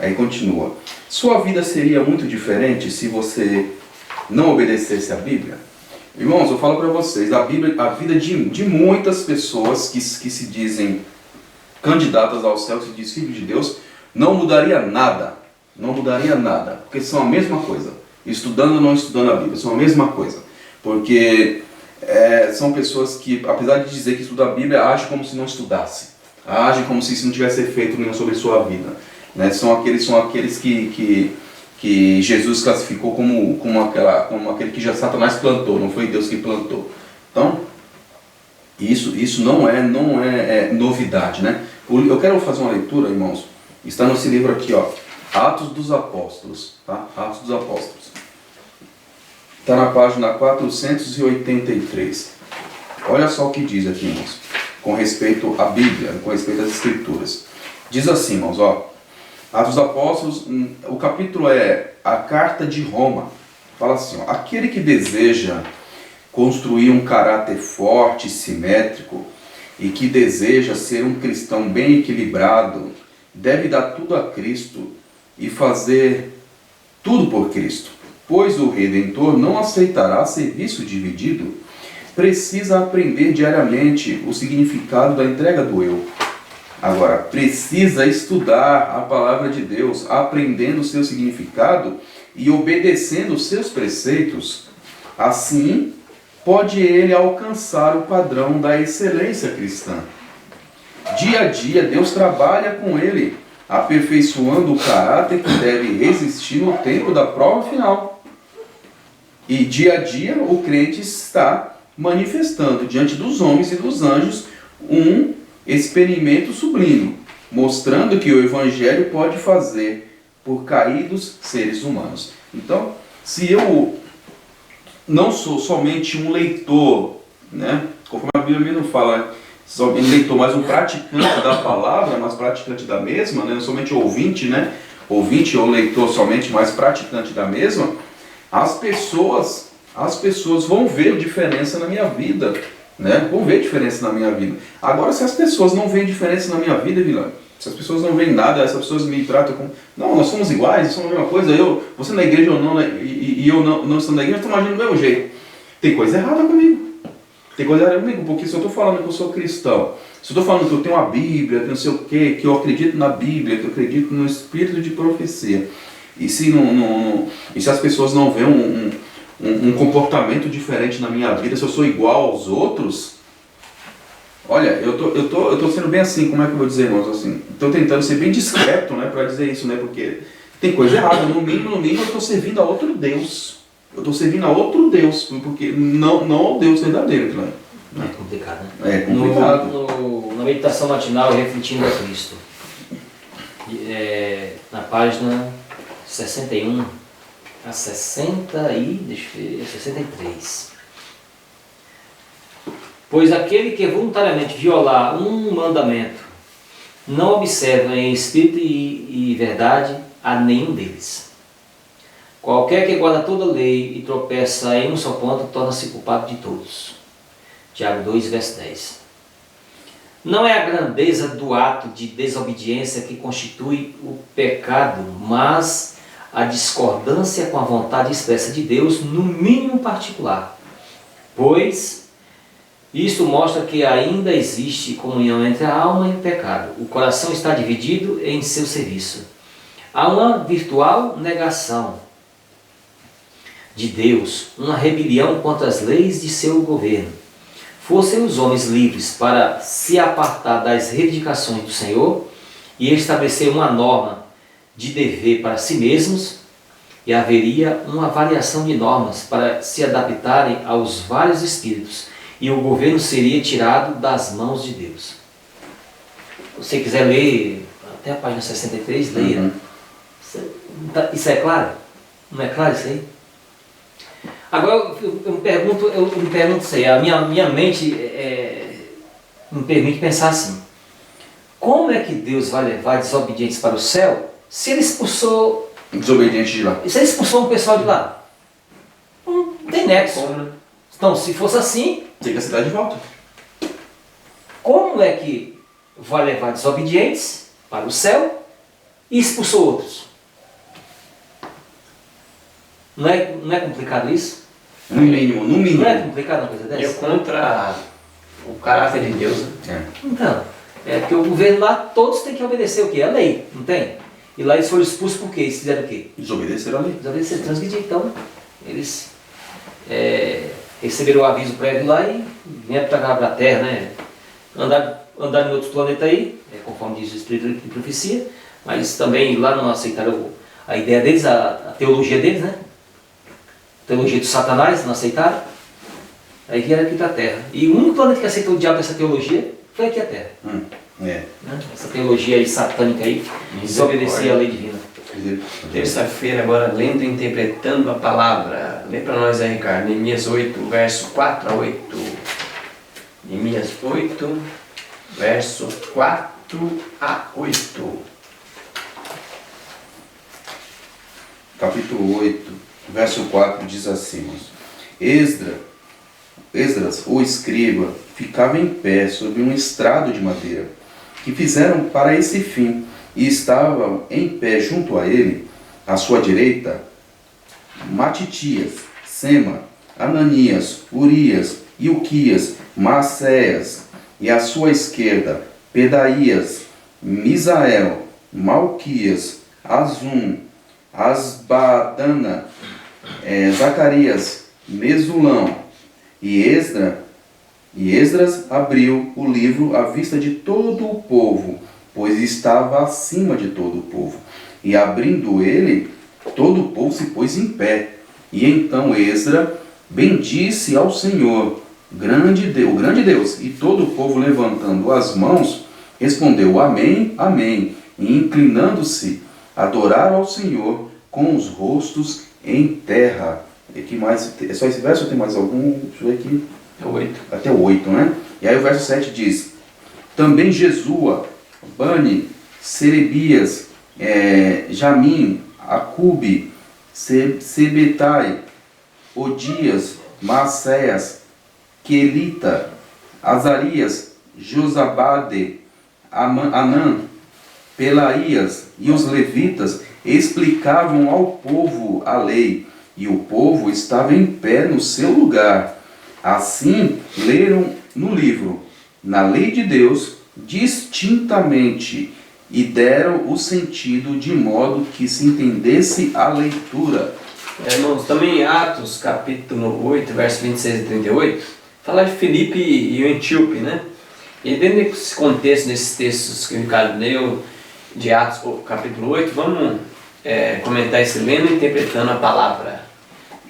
Aí continua. Sua vida seria muito diferente se você não obedecesse a Bíblia? Irmãos, eu falo para vocês, a vida de muitas pessoas que se dizem candidatas ao céu, que se diz filho de Deus, não mudaria nada. Não mudaria nada. Porque são a mesma coisa. Estudando ou não estudando a Bíblia, são a mesma coisa. Porque são pessoas que, apesar de dizer que estudam a Bíblia, agem como se não estudasse. Agem como se isso não tivesse efeito nenhum sobre a sua vida. Né? São aqueles que Jesus classificou como aquele que já Satanás plantou, não foi Deus que plantou. Então, isso não é novidade, né? Eu quero fazer uma leitura, irmãos. Está nesse livro aqui, ó, Atos dos Apóstolos, tá? Atos dos Apóstolos. Está na página 483. Olha só o que diz aqui, irmãos, com respeito à Bíblia, com respeito às Escrituras. Diz assim, irmãos, ó, Atos dos Apóstolos, o capítulo é a Carta de Roma. Fala assim, ó, aquele que deseja construir um caráter forte, simétrico e que deseja ser um cristão bem equilibrado, deve dar tudo a Cristo e fazer tudo por Cristo, pois o Redentor não aceitará serviço dividido. Precisa aprender diariamente o significado da entrega do eu. Agora, precisa estudar a palavra de Deus, aprendendo o seu significado e obedecendo os seus preceitos. Assim, pode ele alcançar o padrão da excelência cristã. Dia a dia, Deus trabalha com ele, aperfeiçoando o caráter que deve resistir no tempo da prova final. E dia a dia, o crente está manifestando diante dos homens e dos anjos um experimento sublime, mostrando que o Evangelho pode fazer por caídos seres humanos. Então, se eu não sou somente um leitor, né, conforme a Bíblia mesmo fala, somente leitor, mas um praticante da palavra, mas praticante da mesma, né, não somente ouvinte, né, ouvinte ou leitor somente, mas praticante da mesma, as pessoas vão ver diferença na minha vida, né? Vão ver diferença na minha vida. Agora, se as pessoas não veem diferença na minha vida, Vilã, se as pessoas não veem nada, essas pessoas me tratam como... Não, nós somos iguais, somos a mesma coisa, você na igreja ou não, né? E eu não estou na igreja, eu estou agindo do mesmo jeito. Tem coisa errada comigo. Tem coisa errada comigo, porque se eu estou falando que eu sou cristão, se eu estou falando que eu tenho a Bíblia, que não sei o quê, que eu acredito na Bíblia, que eu acredito no espírito de profecia, e se as pessoas não veem um comportamento diferente na minha vida, se eu sou igual aos outros, olha, eu tô sendo bem assim, como é que eu vou dizer, irmãos, assim, estou tentando ser bem discreto, né, para dizer isso, né, porque tem coisa errada, no mínimo eu estou servindo a outro Deus, porque não ao Deus verdadeiro, né? É complicado, né? É complicado. Na meditação matinal, refletindo a Cristo, na página 61 a 63. Pois aquele que voluntariamente violar um mandamento não observa em espírito e verdade a nenhum deles. Qualquer que guarda toda a lei e tropeça em um só ponto, torna-se culpado de todos. Tiago 2, verso 10. Não é a grandeza do ato de desobediência que constitui o pecado, mas a discordância com a vontade expressa de Deus, no mínimo particular. Pois isso mostra que ainda existe comunhão entre a alma e o pecado. O coração está dividido em seu serviço. Há uma virtual negação de Deus, uma rebelião contra as leis de seu governo. Fossem os homens livres para se apartar das reivindicações do Senhor e estabelecer uma norma de dever para si mesmos, e haveria uma variação de normas para se adaptarem aos vários espíritos, e o governo seria tirado das mãos de Deus. Se você quiser ler até a página 63, leia. Isso é claro? Não é claro isso aí? Agora eu me pergunto isso aí, a minha mente me permite pensar assim: como é que Deus vai levar desobedientes para o céu se ele expulsou... Desobediente de lá. Se ele expulsou um pessoal de lá? Não tem nexo. Então, se fosse assim... Tem que aceitar de volta. Como é que vai levar desobedientes para o céu e expulsou outros? Não é complicado isso? No mínimo. Não é complicado uma coisa dessa? E contra o caráter de Deus, né? Então, porque o governo lá, todos têm que obedecer o quê? A lei, não tem? E lá eles foram expulsos por quê? Eles fizeram o quê? Desobedeceram a lei. Desobedeceram, transgrediram. Então, eles receberam o aviso prévio lá e vieram para a Terra, né? Andar em outros planetas aí, conforme diz o Espírito de Profecia, mas também lá não aceitaram a ideia deles, a teologia deles, né? A teologia do Satanás, não aceitaram. Aí vieram aqui para a Terra. E o único planeta que aceitou o diabo dessa teologia foi aqui a Terra. Né? Essa teologia aí satânica aí, desobedecia a lei divina. Terça-feira agora, lendo e interpretando a palavra. Lê para nós aí, Ricardo. Neemias 8, verso 4 a 8. Neemias 8, verso 4 a 8. Capítulo 8, verso 4 diz assim: Esdra Esdras, o escriba, ficava em pé sobre um estrado de madeira, que fizeram para esse fim, e estavam em pé junto a ele, à sua direita, Matitias, Sema, Ananias, Urias, Ilquias, Maacéias, e à sua esquerda, Pedaías, Misael, Malquias, Azum, Asbadana, Zacarias, Mesulão, e Esdras abriu o livro à vista de todo o povo, pois estava acima de todo o povo. E abrindo ele, todo o povo se pôs em pé. E então Esdras bendisse ao Senhor, o grande Deus. E todo o povo, levantando as mãos, respondeu: Amém, Amém. E inclinando-se, adoraram ao Senhor com os rostos em terra. E que mais? É só esse verso ou tem mais algum? Deixa eu ver aqui. É 8. Até o 8, né? E aí o verso 7 diz: Também Jesua, Bani, Serebias, Jamim, Acube, Sebetai, Odias, Maacéias, Quelita, Azarias, Josabade, Anã, Pelaías e os levitas explicavam ao povo a lei, e o povo estava em pé no seu lugar. Assim leram no livro, na lei de Deus, distintamente, e deram o sentido de modo que se entendesse a leitura. Irmãos, também em Atos, capítulo 8, verso 26 e 38, fala de Filipe e o etíope, né? E dentro desse contexto, desses textos que o Ricardo leu, de Atos, capítulo 8, vamos comentar esse lendo e interpretando a palavra.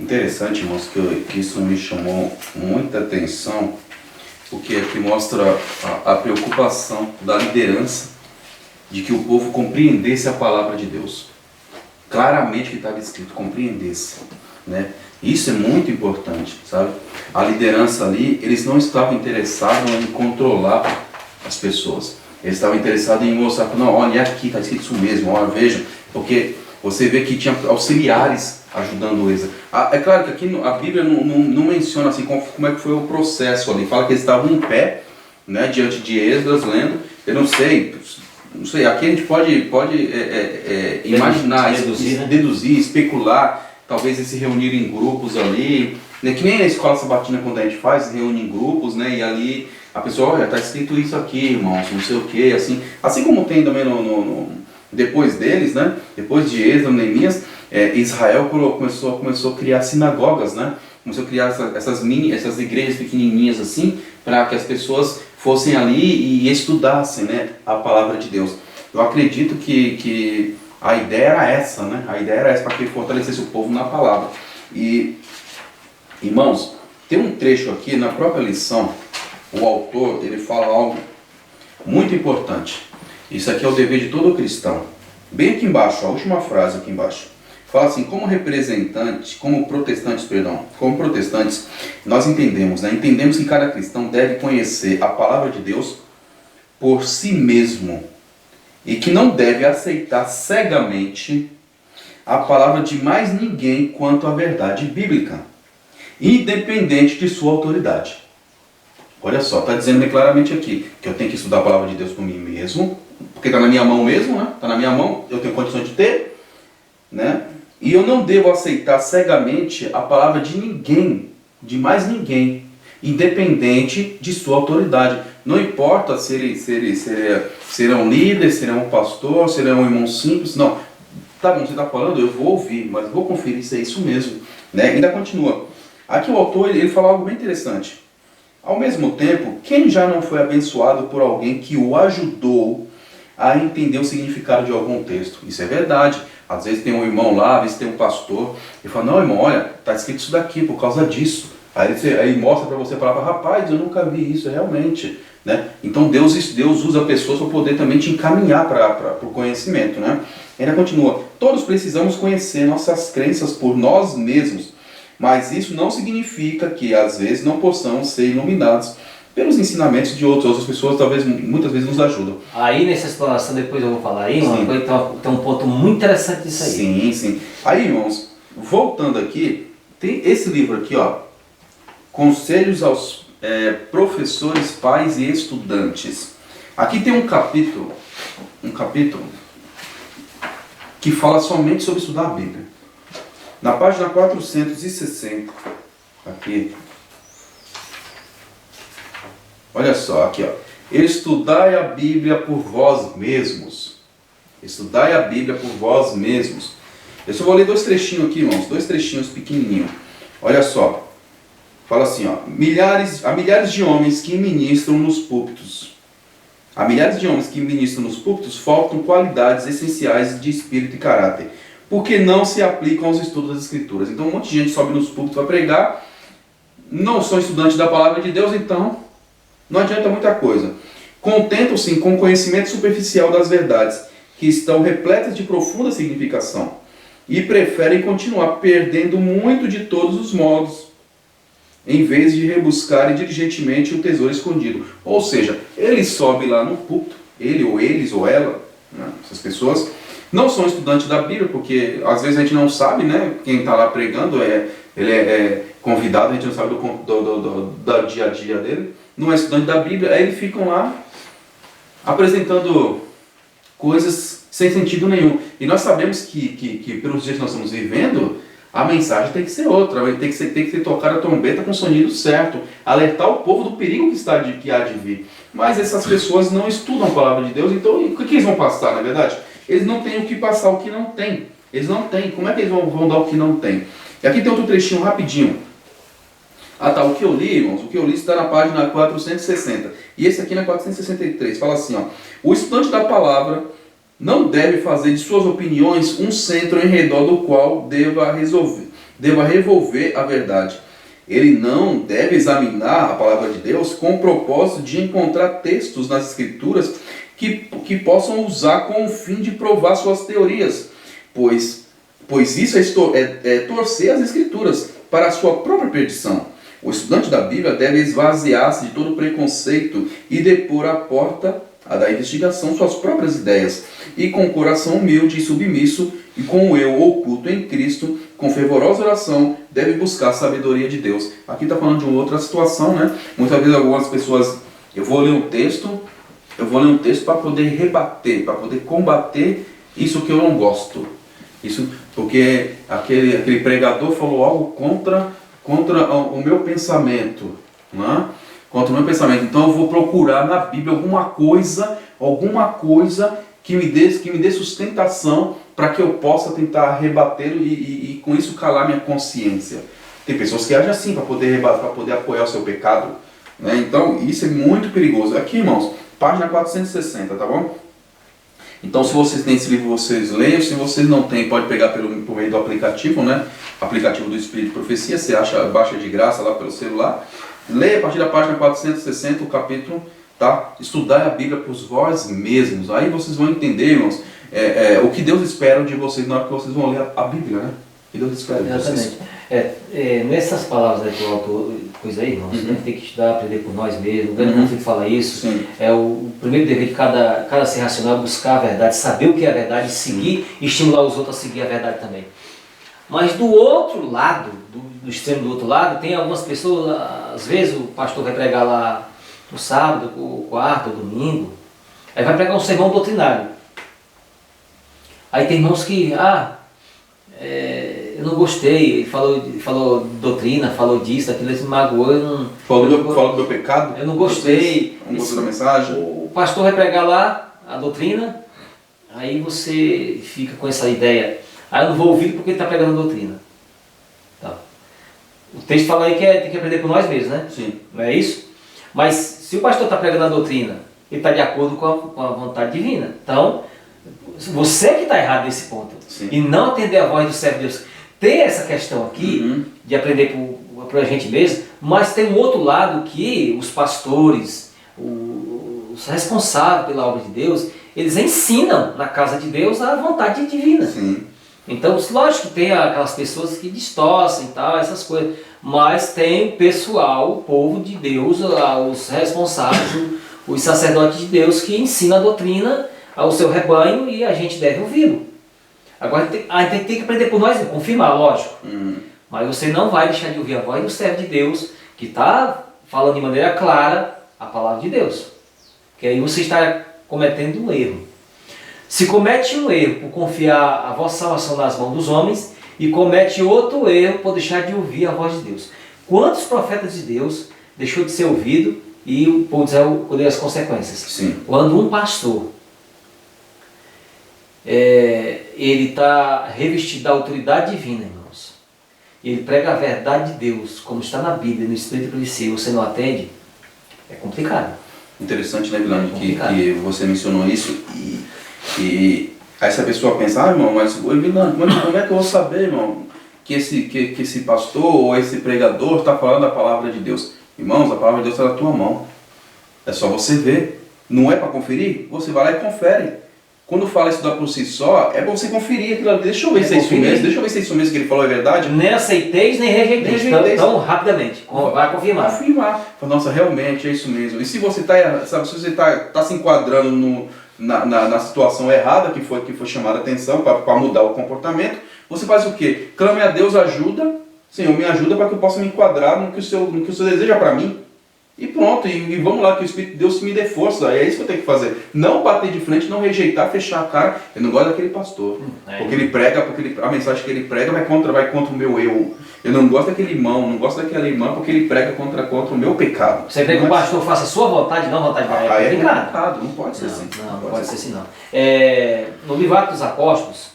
Interessante, irmãos, que isso me chamou muita atenção, porque aqui mostra a preocupação da liderança de que o povo compreendesse a palavra de Deus. Claramente que estava escrito, compreendesse, né? Isso é muito importante, sabe? A liderança ali, eles não estavam interessados em controlar as pessoas. Eles estavam interessados em mostrar, não, olha aqui, está escrito isso mesmo, olha, vejam. Porque você vê que tinha auxiliares ajudando eles. É claro que aqui a Bíblia não menciona assim como é que foi o processo ali. Fala que eles estavam em pé, né, diante de Esdras, lendo. Eu não sei, aqui a gente pode imaginar, deduzir, especular, talvez eles se reunirem em grupos ali, né? Que nem na escola sabatina quando a gente faz, se reúne em grupos, né? E ali a pessoa, olha, está escrito isso aqui, irmãos, não sei o que, assim como tem também depois deles, né? Depois de Esdras, Neemias, Israel começou a criar sinagogas, né? Começou a criar essas igrejas pequenininhas assim, para que as pessoas fossem ali e estudassem, né, a palavra de Deus. Eu acredito que a ideia era essa, né? A ideia era essa, para que fortalecesse o povo na palavra. E, irmãos, tem um trecho aqui na própria lição, o autor, ele fala algo muito importante. Isso aqui é o dever de todo cristão. Bem aqui embaixo, a última frase aqui embaixo. Fala assim: como protestantes, nós entendemos, né? Entendemos que cada cristão deve conhecer a palavra de Deus por si mesmo e que não deve aceitar cegamente a palavra de mais ninguém quanto à verdade bíblica, independente de sua autoridade. Olha só, está dizendo bem claramente aqui que eu tenho que estudar a palavra de Deus por mim mesmo, porque está na minha mão mesmo, né? Está na minha mão, eu tenho condições de ter, né? E eu não devo aceitar cegamente a palavra de ninguém, de mais ninguém, independente de sua autoridade. Não importa se ele é um líder, se ele é um pastor, se ele é um irmão simples, não. Tá bom, você está falando, eu vou ouvir, mas vou conferir se é isso mesmo, né? Ainda continua. Aqui o autor ele fala algo bem interessante. Ao mesmo tempo, quem já não foi abençoado por alguém que o ajudou a entender o significado de algum texto? Isso é verdade. Às vezes tem um irmão lá, às vezes tem um pastor, e fala: não, irmão, olha, está escrito isso daqui por causa disso. Aí mostra para você a palavra: rapaz, eu nunca vi isso realmente, né? Então Deus usa pessoas para poder também te encaminhar para o conhecimento, né? Ainda continua: todos precisamos conhecer nossas crenças por nós mesmos, mas isso não significa que às vezes não possamos ser iluminados pelos ensinamentos de outras pessoas, muitas vezes nos ajudam. Aí nessa exploração, depois eu vou falar aí, irmão, tem um ponto muito interessante disso aí. Sim. Aí, irmãos, voltando aqui, tem esse livro aqui, ó, Conselhos aos professores, pais e estudantes. Aqui tem um capítulo que fala somente sobre estudar a Bíblia. Na página 460, aqui, olha só, aqui ó. Estudai a Bíblia por vós mesmos. Estudai a Bíblia por vós mesmos. Eu só vou ler 2 trechinhos aqui, irmãos, 2 trechinhos pequenininhos. Olha só. Fala assim, ó. Há milhares de homens que ministram nos púlpitos. Há milhares de homens que ministram nos púlpitos faltam qualidades essenciais de espírito e caráter, porque não se aplicam aos estudos das Escrituras. Então um monte de gente sobe nos púlpitos para pregar, não são estudantes da palavra de Deus, então não adianta muita coisa. Contentam-se com o conhecimento superficial das verdades, que estão repletas de profunda significação, e preferem continuar perdendo muito de todos os modos, em vez de rebuscarem diligentemente o tesouro escondido. Ou seja, ele sobe lá no púlpito, ele ou eles ou ela, né, essas pessoas, não são estudantes da Bíblia, porque às vezes a gente não sabe, né, quem está lá pregando, ele é convidado, a gente não sabe do dia a dia dele, não é estudante da Bíblia, aí eles ficam lá apresentando coisas sem sentido nenhum. E nós sabemos que pelos dias que nós estamos vivendo, a mensagem tem que ser outra, tem que ser tocada a trombeta com o sonido certo, alertar o povo do perigo que há de vir. Mas essas pessoas não estudam a palavra de Deus, então o que eles vão passar, na verdade? Eles não têm o que passar, o que não tem. Eles não têm. Como é que eles vão dar o que não tem? E aqui tem outro trechinho rapidinho. Ah tá, o que eu li, irmãos, o que eu li está na página 460. E esse aqui na 463, fala assim, ó. O estudante da palavra não deve fazer de suas opiniões um centro em redor do qual deva revolver a verdade. Ele não deve examinar a palavra de Deus com o propósito de encontrar textos nas Escrituras que possam usar com o fim de provar suas teorias, pois isso é torcer as Escrituras para a sua própria perdição. O estudante da Bíblia deve esvaziar-se de todo preconceito e depor à porta da investigação suas próprias ideias, e com o coração humilde e submisso, e com o eu oculto em Cristo, com fervorosa oração, deve buscar a sabedoria de Deus. Aqui está falando de uma outra situação, né? Muitas vezes algumas pessoas, eu vou ler um texto para poder rebater, para poder combater isso que eu não gosto. Isso porque aquele pregador falou algo contra o meu pensamento, né? Contra o meu pensamento. Então eu vou procurar na Bíblia alguma coisa que me dê sustentação para que eu possa tentar rebater e com isso calar minha consciência. Tem pessoas que agem assim para poder rebater, para poder apoiar o seu pecado, né? Então isso é muito perigoso. Aqui, irmãos, página 460, tá bom? Então se vocês têm esse livro, vocês leiam. Se vocês não têm, pode pegar por meio do aplicativo, né? Aplicativo do Espírito de Profecia, você baixa de graça lá pelo celular. Leia a partir da página 460 o capítulo, tá? Estudar a Bíblia por vós mesmos. Aí vocês vão entender, irmãos, o que Deus espera de vocês na hora que vocês vão ler a Bíblia, né? O que Deus espera de vocês. Nessas palavras aí que o autor pôs aí, irmãos, tem que estudar, aprender por nós mesmos. O grande conflito fala isso. Sim. É o primeiro dever de cada ser racional, buscar a verdade, saber o que é a verdade, seguir e estimular os outros a seguir a verdade também. Mas do outro lado, do extremo do outro lado, tem algumas pessoas, às vezes o pastor vai pregar lá no sábado, o quarto, o domingo, aí vai pregar um sermão doutrinário. Aí tem irmãos que, eu não gostei, ele falou doutrina, falou disso, aquilo, ele se magoou, eu não... Falou do meu pecado? Eu não gostei. Não gostou da mensagem? O pastor vai pregar lá a doutrina, aí você fica com essa ideia, eu não vou ouvir porque ele está pregando a doutrina. Tá. O texto fala aí que tem que aprender por nós mesmos, né? Sim. Não é isso? Mas se o pastor está pregando a doutrina, ele está de acordo com a vontade divina. Então, você que está errado nesse ponto. Sim. E não atender a voz do servo de Deus. Tem essa questão aqui de aprender por a gente mesmo, mas tem um outro lado que os pastores, os responsáveis pela obra de Deus, eles ensinam na casa de Deus a vontade divina. Sim. Então, lógico que tem aquelas pessoas que distorcem e tal, essas coisas, mas tem pessoal, o povo de Deus, os responsáveis, os sacerdotes de Deus que ensinam a doutrina ao seu rebanho e a gente deve ouvi-lo. Agora a gente tem que aprender por nós, confirmar, lógico. Mas você não vai deixar de ouvir a voz do servo de Deus, que está falando de maneira clara a palavra de Deus. Que aí você está cometendo um erro. Se comete um erro por confiar a vossa salvação nas mãos dos homens e comete outro erro por deixar de ouvir a voz de Deus. Quantos profetas de Deus deixou de ser ouvido e colher as consequências? Sim. Quando um pastor ele está revestido da autoridade divina, irmãos, ele prega a verdade de Deus, como está na Bíblia, no Espírito de si, você não atende, é complicado. Interessante, né, Vilani, que você mencionou isso e aí essa pessoa pensa, irmão, mas Vilani, como é que eu vou saber, irmão, que esse pastor ou esse pregador está falando a palavra de Deus? Irmãos, a palavra de Deus está na tua mão. É só você ver. Não é para conferir? Você vai lá e confere. Quando fala isso por si só, é para você conferir aquilo ali. Deixa eu ver se é isso mesmo. Deixa eu ver se é isso mesmo que ele falou é verdade. Nem aceiteis, nem rejeiteis. Tão rapidamente. Vai confirmar. Confirmar. Nossa, realmente é isso mesmo. E se você está se enquadrando na situação errada que foi chamada a atenção para mudar o comportamento, você faz o quê? Clame a Deus ajuda. Senhor, me ajuda para que eu possa me enquadrar no que o Senhor deseja para mim. E pronto, e vamos lá, que o Espírito de Deus me dê força. É isso que eu tenho que fazer. Não bater de frente, não rejeitar, fechar a cara. Eu não gosto daquele pastor. Porque ele prega, a mensagem que ele prega vai contra o meu eu. Eu não gosto daquele irmão, não gosto daquela irmã, porque ele prega contra o meu pecado. Você quer que o pastor faça a sua vontade, não a vontade de Deus? É pecado, não pode ser assim. Não pode ser assim não. No livro Atos dos Apóstolos,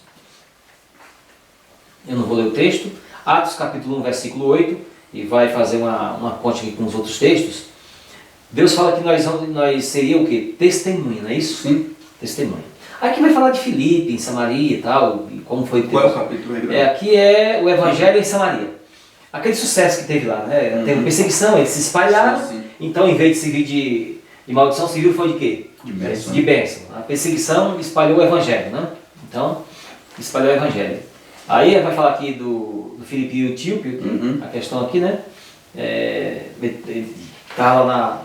eu não vou ler o texto, Atos capítulo 1, versículo 8, e vai fazer uma ponte aqui com os outros textos. Deus fala que nós seria o quê? Testemunha, não é isso? Sim. Testemunha. Aqui vai falar de Filipe, em Samaria e tal, e como foi... Qual é o capítulo? Aqui é o Evangelho em Samaria. Aquele sucesso que teve lá, né? Teve perseguição, eles se espalharam, sim. Então em vez de servir de maldição, serviu foi de quê? De bênção. A perseguição espalhou o Evangelho, né? Então, espalhou o Evangelho. Aí vai falar aqui do Filipe e o Etíope, a questão aqui, né? Ele estava lá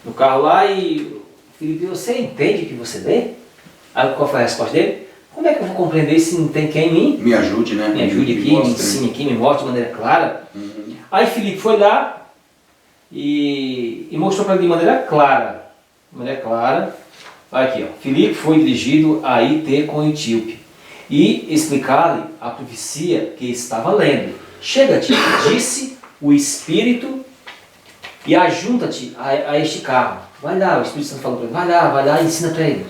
no carro lá e o Filipe, você entende o que você lê? Aí qual foi a resposta dele? Como é que eu vou compreender se não tem quem em mim? Me ajude, né? Me ajude aqui, me ensine aqui, me mostre de maneira clara. Aí Filipe foi lá e mostrou para ele de maneira clara. Olha aqui, ó. Filipe foi dirigido a ir ter com o Etíope e explicar-lhe a profecia que estava lendo. Chega-te, disse o Espírito, e ajunta-te a este carro. Vai lá, o Espírito Santo falou para ele, vai lá e ensina para ele.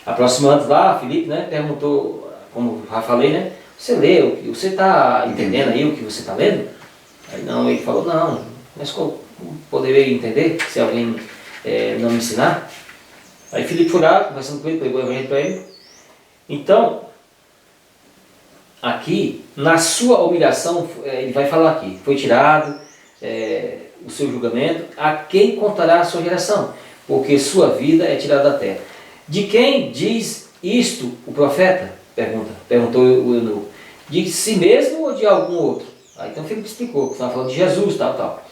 Aproximando lá, Filipe, né, perguntou, como já falei, né, você leu, você está entendendo aí o que você está lendo? Aí não, ele falou, não, mas como poderia entender se alguém não me ensinar? Aí Filipe foi lá, conversando com ele, pegou o evangelho para ele. Então, aqui, na sua humilhação, ele vai falar aqui, foi tirado o seu julgamento, a quem contará a sua geração? Porque sua vida é tirada da terra. De quem diz isto o profeta? Perguntou o eunuco. De si mesmo ou de algum outro? Aí então Filipe explicou, que estava falando de Jesus, tal.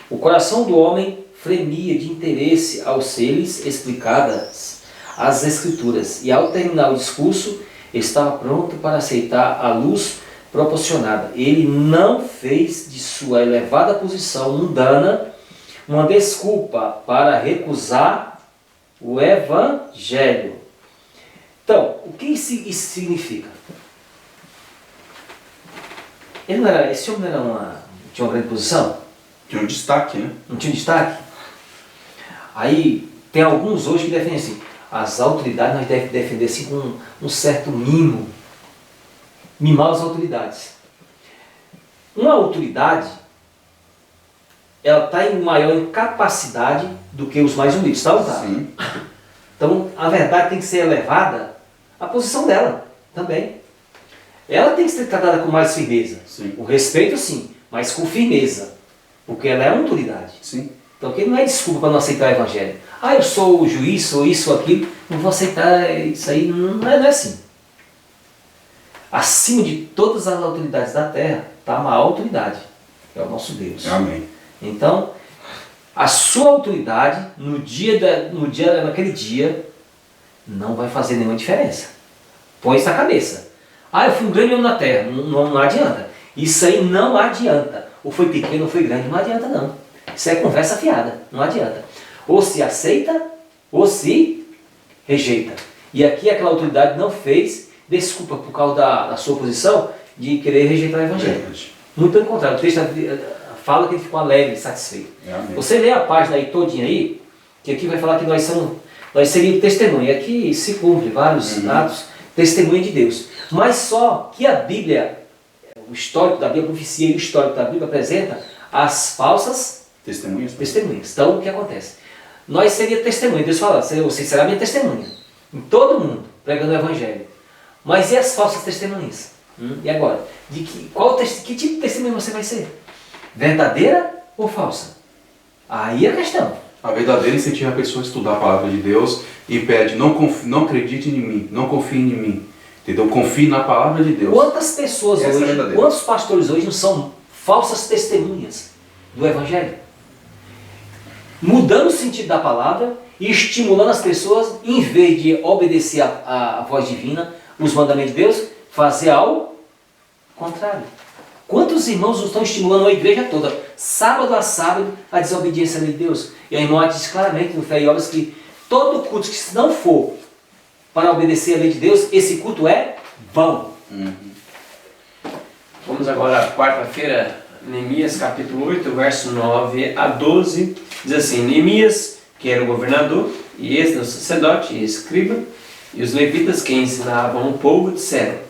O coração do homem fremia de interesse ao ser-lhes explicadas as Escrituras, e ao terminar o discurso, estava pronto para aceitar a luz proporcionada. Ele não fez de sua elevada posição mundana uma desculpa para recusar o Evangelho. Então, o que isso significa? Esse homem tinha uma grande posição? Tinha um destaque, né? Não tinha destaque? Aí, tem alguns hoje que defendem assim, as autoridades nós devemos defender assim com um certo mimo. Mimar as autoridades. Uma autoridade, ela está em maior incapacidade do que os mais humildes, tá? Sim. Então, a verdade tem que ser elevada à posição dela também. Ela tem que ser tratada com mais firmeza. Sim. O respeito, sim, mas com firmeza. Porque ela é uma autoridade. Sim. Então, que não é desculpa para não aceitar o Evangelho. Eu sou o juiz, sou isso, aquilo, não vou aceitar isso aí. Não é assim. Acima de todas as autoridades da terra está uma autoridade, que é o nosso Deus. Amém. Então, a sua autoridade naquele dia não vai fazer nenhuma diferença. Põe isso na cabeça. Eu fui um grande homem na terra, não adianta. Isso aí não adianta. Ou foi pequeno ou foi grande, não adianta não. Isso é conversa fiada, não adianta. Ou se aceita, ou se rejeita. E aqui aquela autoridade não fez desculpa por causa da sua posição de querer rejeitar o evangelho. Muito pelo contrário, o texto fala que ele ficou alegre, satisfeito. Você lê a página aí todinha aí, que aqui vai falar que nós seríamos testemunha. E aqui se cumpre vários atos, testemunha de Deus. Mas só que a Bíblia, o histórico da Bíblia, a profecia e o histórico da Bíblia apresenta as falsas testemunhas. Então, o que acontece? Nós seríamos testemunha. Deus fala, você será minha testemunha. Em todo mundo, pregando o evangelho. Mas e as falsas testemunhas? E agora? Que tipo de testemunha você vai ser? Verdadeira ou falsa? Aí é a questão. A verdadeira incentiva a pessoa a estudar a palavra de Deus e pede, não acredite em mim, não confie em mim. Entendeu? Confie na palavra de Deus. Quantas pessoas hoje, quantos pastores hoje não são falsas testemunhas do evangelho? Mudando o sentido da palavra e estimulando as pessoas, em vez de obedecer a voz divina, os mandamentos de Deus, fazer algo contrário. Quantos irmãos estão estimulando a igreja toda, sábado a sábado, a desobediência à lei de Deus? E a irmã diz claramente no Fé e Obras que todo culto que se não for para obedecer à lei de Deus, esse culto é vão. Vamos agora à quarta-feira, Neemias capítulo 8, verso 9 a 12. Diz assim, Neemias, que era o governador, e Esdras, o sacerdote e escriba, e os levitas que ensinavam o povo, disseram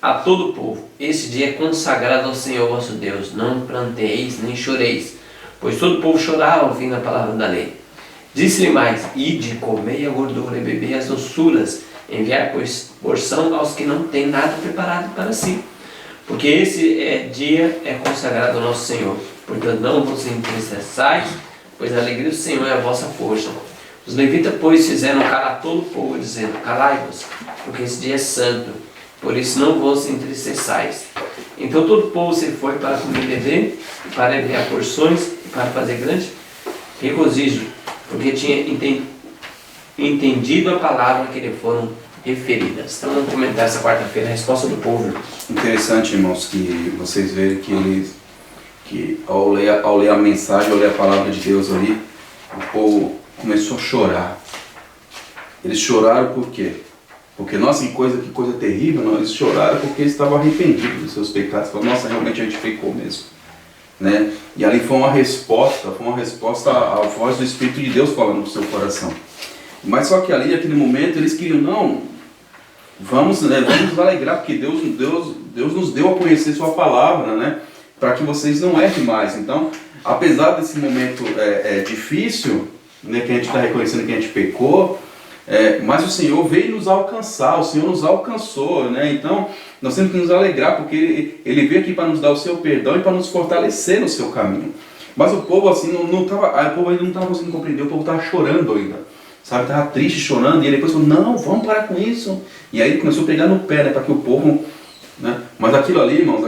a todo o povo, este dia é consagrado ao Senhor vosso Deus, não planteis nem choreis, pois todo o povo chorava ouvindo a palavra da lei. Disse-lhe mais, ide, comei a gordura e bebei as doçuras, enviar porção aos que não têm nada preparado para si, porque esse dia é consagrado ao nosso Senhor. Portanto, não vos entristeçais, pois a alegria do Senhor é a vossa força. Os levitas, pois, fizeram calar todo o povo, dizendo, calai-vos, porque esse dia é santo, por isso não vos entristeçais. Então todo o povo se foi para comer e beber, para enviar porções, e para fazer grande regozijo, porque tinha entendido a palavra que lhe foram referidas. Então vamos comentar essa quarta-feira a resposta do povo. Interessante, irmãos, que vocês veem que ao ler a mensagem, ao ler a palavra de Deus ali, o povo começou a chorar. Eles choraram por quê? Porque, nossa, que coisa terrível, não? Eles choraram porque eles estavam arrependidos dos seus pecados. Falaram, nossa, realmente a gente pecou mesmo. Né? E ali foi uma resposta à voz do Espírito de Deus falando no seu coração. Mas só que ali, naquele momento, eles queriam, não, vamos nos alegrar, porque Deus nos deu a conhecer sua palavra, né? Para que vocês não errem mais. Então, apesar desse momento difícil, né, que a gente está reconhecendo que a gente pecou, mas o Senhor veio nos alcançar, o Senhor nos alcançou, né? Então nós temos que nos alegrar, porque Ele veio aqui para nos dar o seu perdão e para nos fortalecer no seu caminho. Mas o povo assim, o povo ainda não estava conseguindo compreender, o povo estava chorando ainda, sabe? Estava triste, chorando, e ele depois falou, não, vamos parar com isso. E aí ele começou a pegar no pé, né, para que o povo... Né? Mas aquilo ali, irmãos,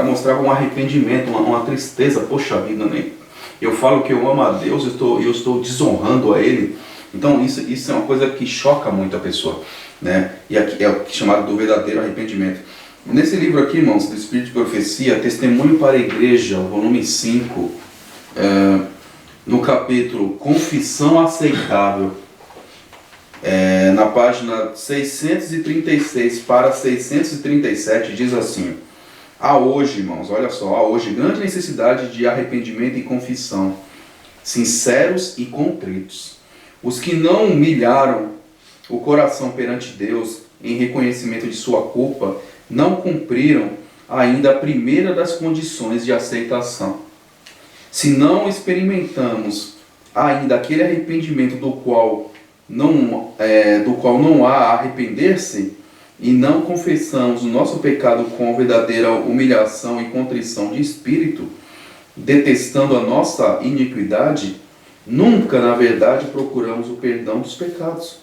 mostrava um arrependimento, uma tristeza. Poxa vida, né? Eu falo que eu amo a Deus e eu estou desonrando a Ele. Então isso é uma coisa que choca muito a pessoa, né? E aqui é o chamado do verdadeiro arrependimento. Nesse livro aqui, irmãos, do Espírito de Profecia, Testemunho para a Igreja, volume 5, no capítulo Confissão Aceitável, na página 636 para 637, diz assim: há hoje, irmãos, olha só, há hoje grande necessidade de arrependimento e confissão, sinceros e contritos. Os que não humilharam o coração perante Deus em reconhecimento de sua culpa, não cumpriram ainda a primeira das condições de aceitação. Se não experimentamos ainda aquele arrependimento do qual não há a arrepender-se, e não confessamos o nosso pecado com verdadeira humilhação e contrição de espírito, detestando a nossa iniquidade, nunca, na verdade, procuramos o perdão dos pecados.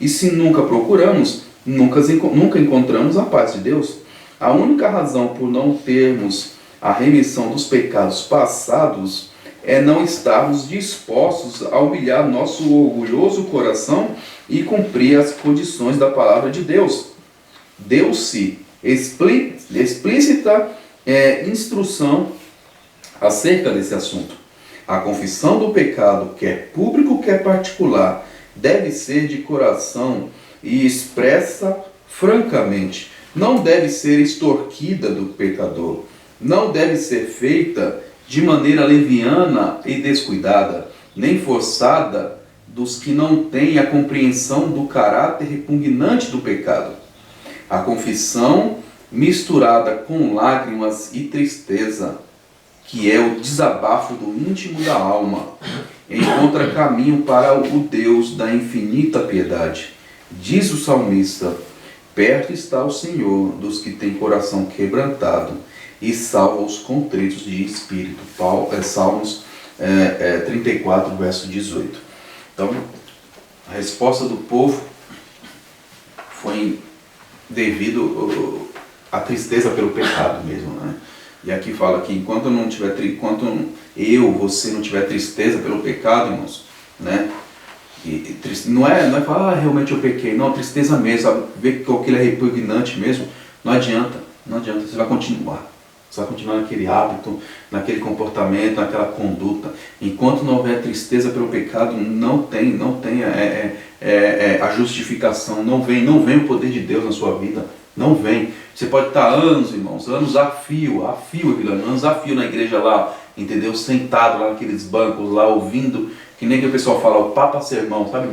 E se nunca procuramos, nunca encontramos a paz de Deus. A única razão por não termos a remissão dos pecados passados é não estarmos dispostos a humilhar nosso orgulhoso coração e cumprir as condições da palavra de Deus. Deu-se explícita instrução acerca desse assunto. A confissão do pecado, quer público, quer particular, deve ser de coração e expressa francamente. Não deve ser extorquida do pecador. Não deve ser feita de maneira leviana e descuidada, nem forçada dos que não têm a compreensão do caráter repugnante do pecado. A confissão, misturada com lágrimas e tristeza, que é o desabafo do íntimo da alma, encontra caminho para o Deus da infinita piedade. Diz o salmista: perto está o Senhor dos que têm coração quebrantado e salva os contritos de espírito. Salmos 34, verso 18. Então, a resposta do povo foi devido à tristeza pelo pecado mesmo, né? E aqui fala que enquanto você não tiver tristeza pelo pecado, irmãos, né? Não é falar, realmente eu pequei, não, tristeza mesmo, sabe? Ver que aquilo é repugnante mesmo, não adianta, você vai continuar. Você vai continuar naquele hábito, naquele comportamento, naquela conduta. Enquanto não houver tristeza pelo pecado, não tem a justificação, não vem o poder de Deus na sua vida, não vem. Você pode estar anos, irmãos, anos a fio na igreja lá, entendeu? Sentado lá naqueles bancos lá, ouvindo, que nem que o pessoal fala, o papa sermão, sabe?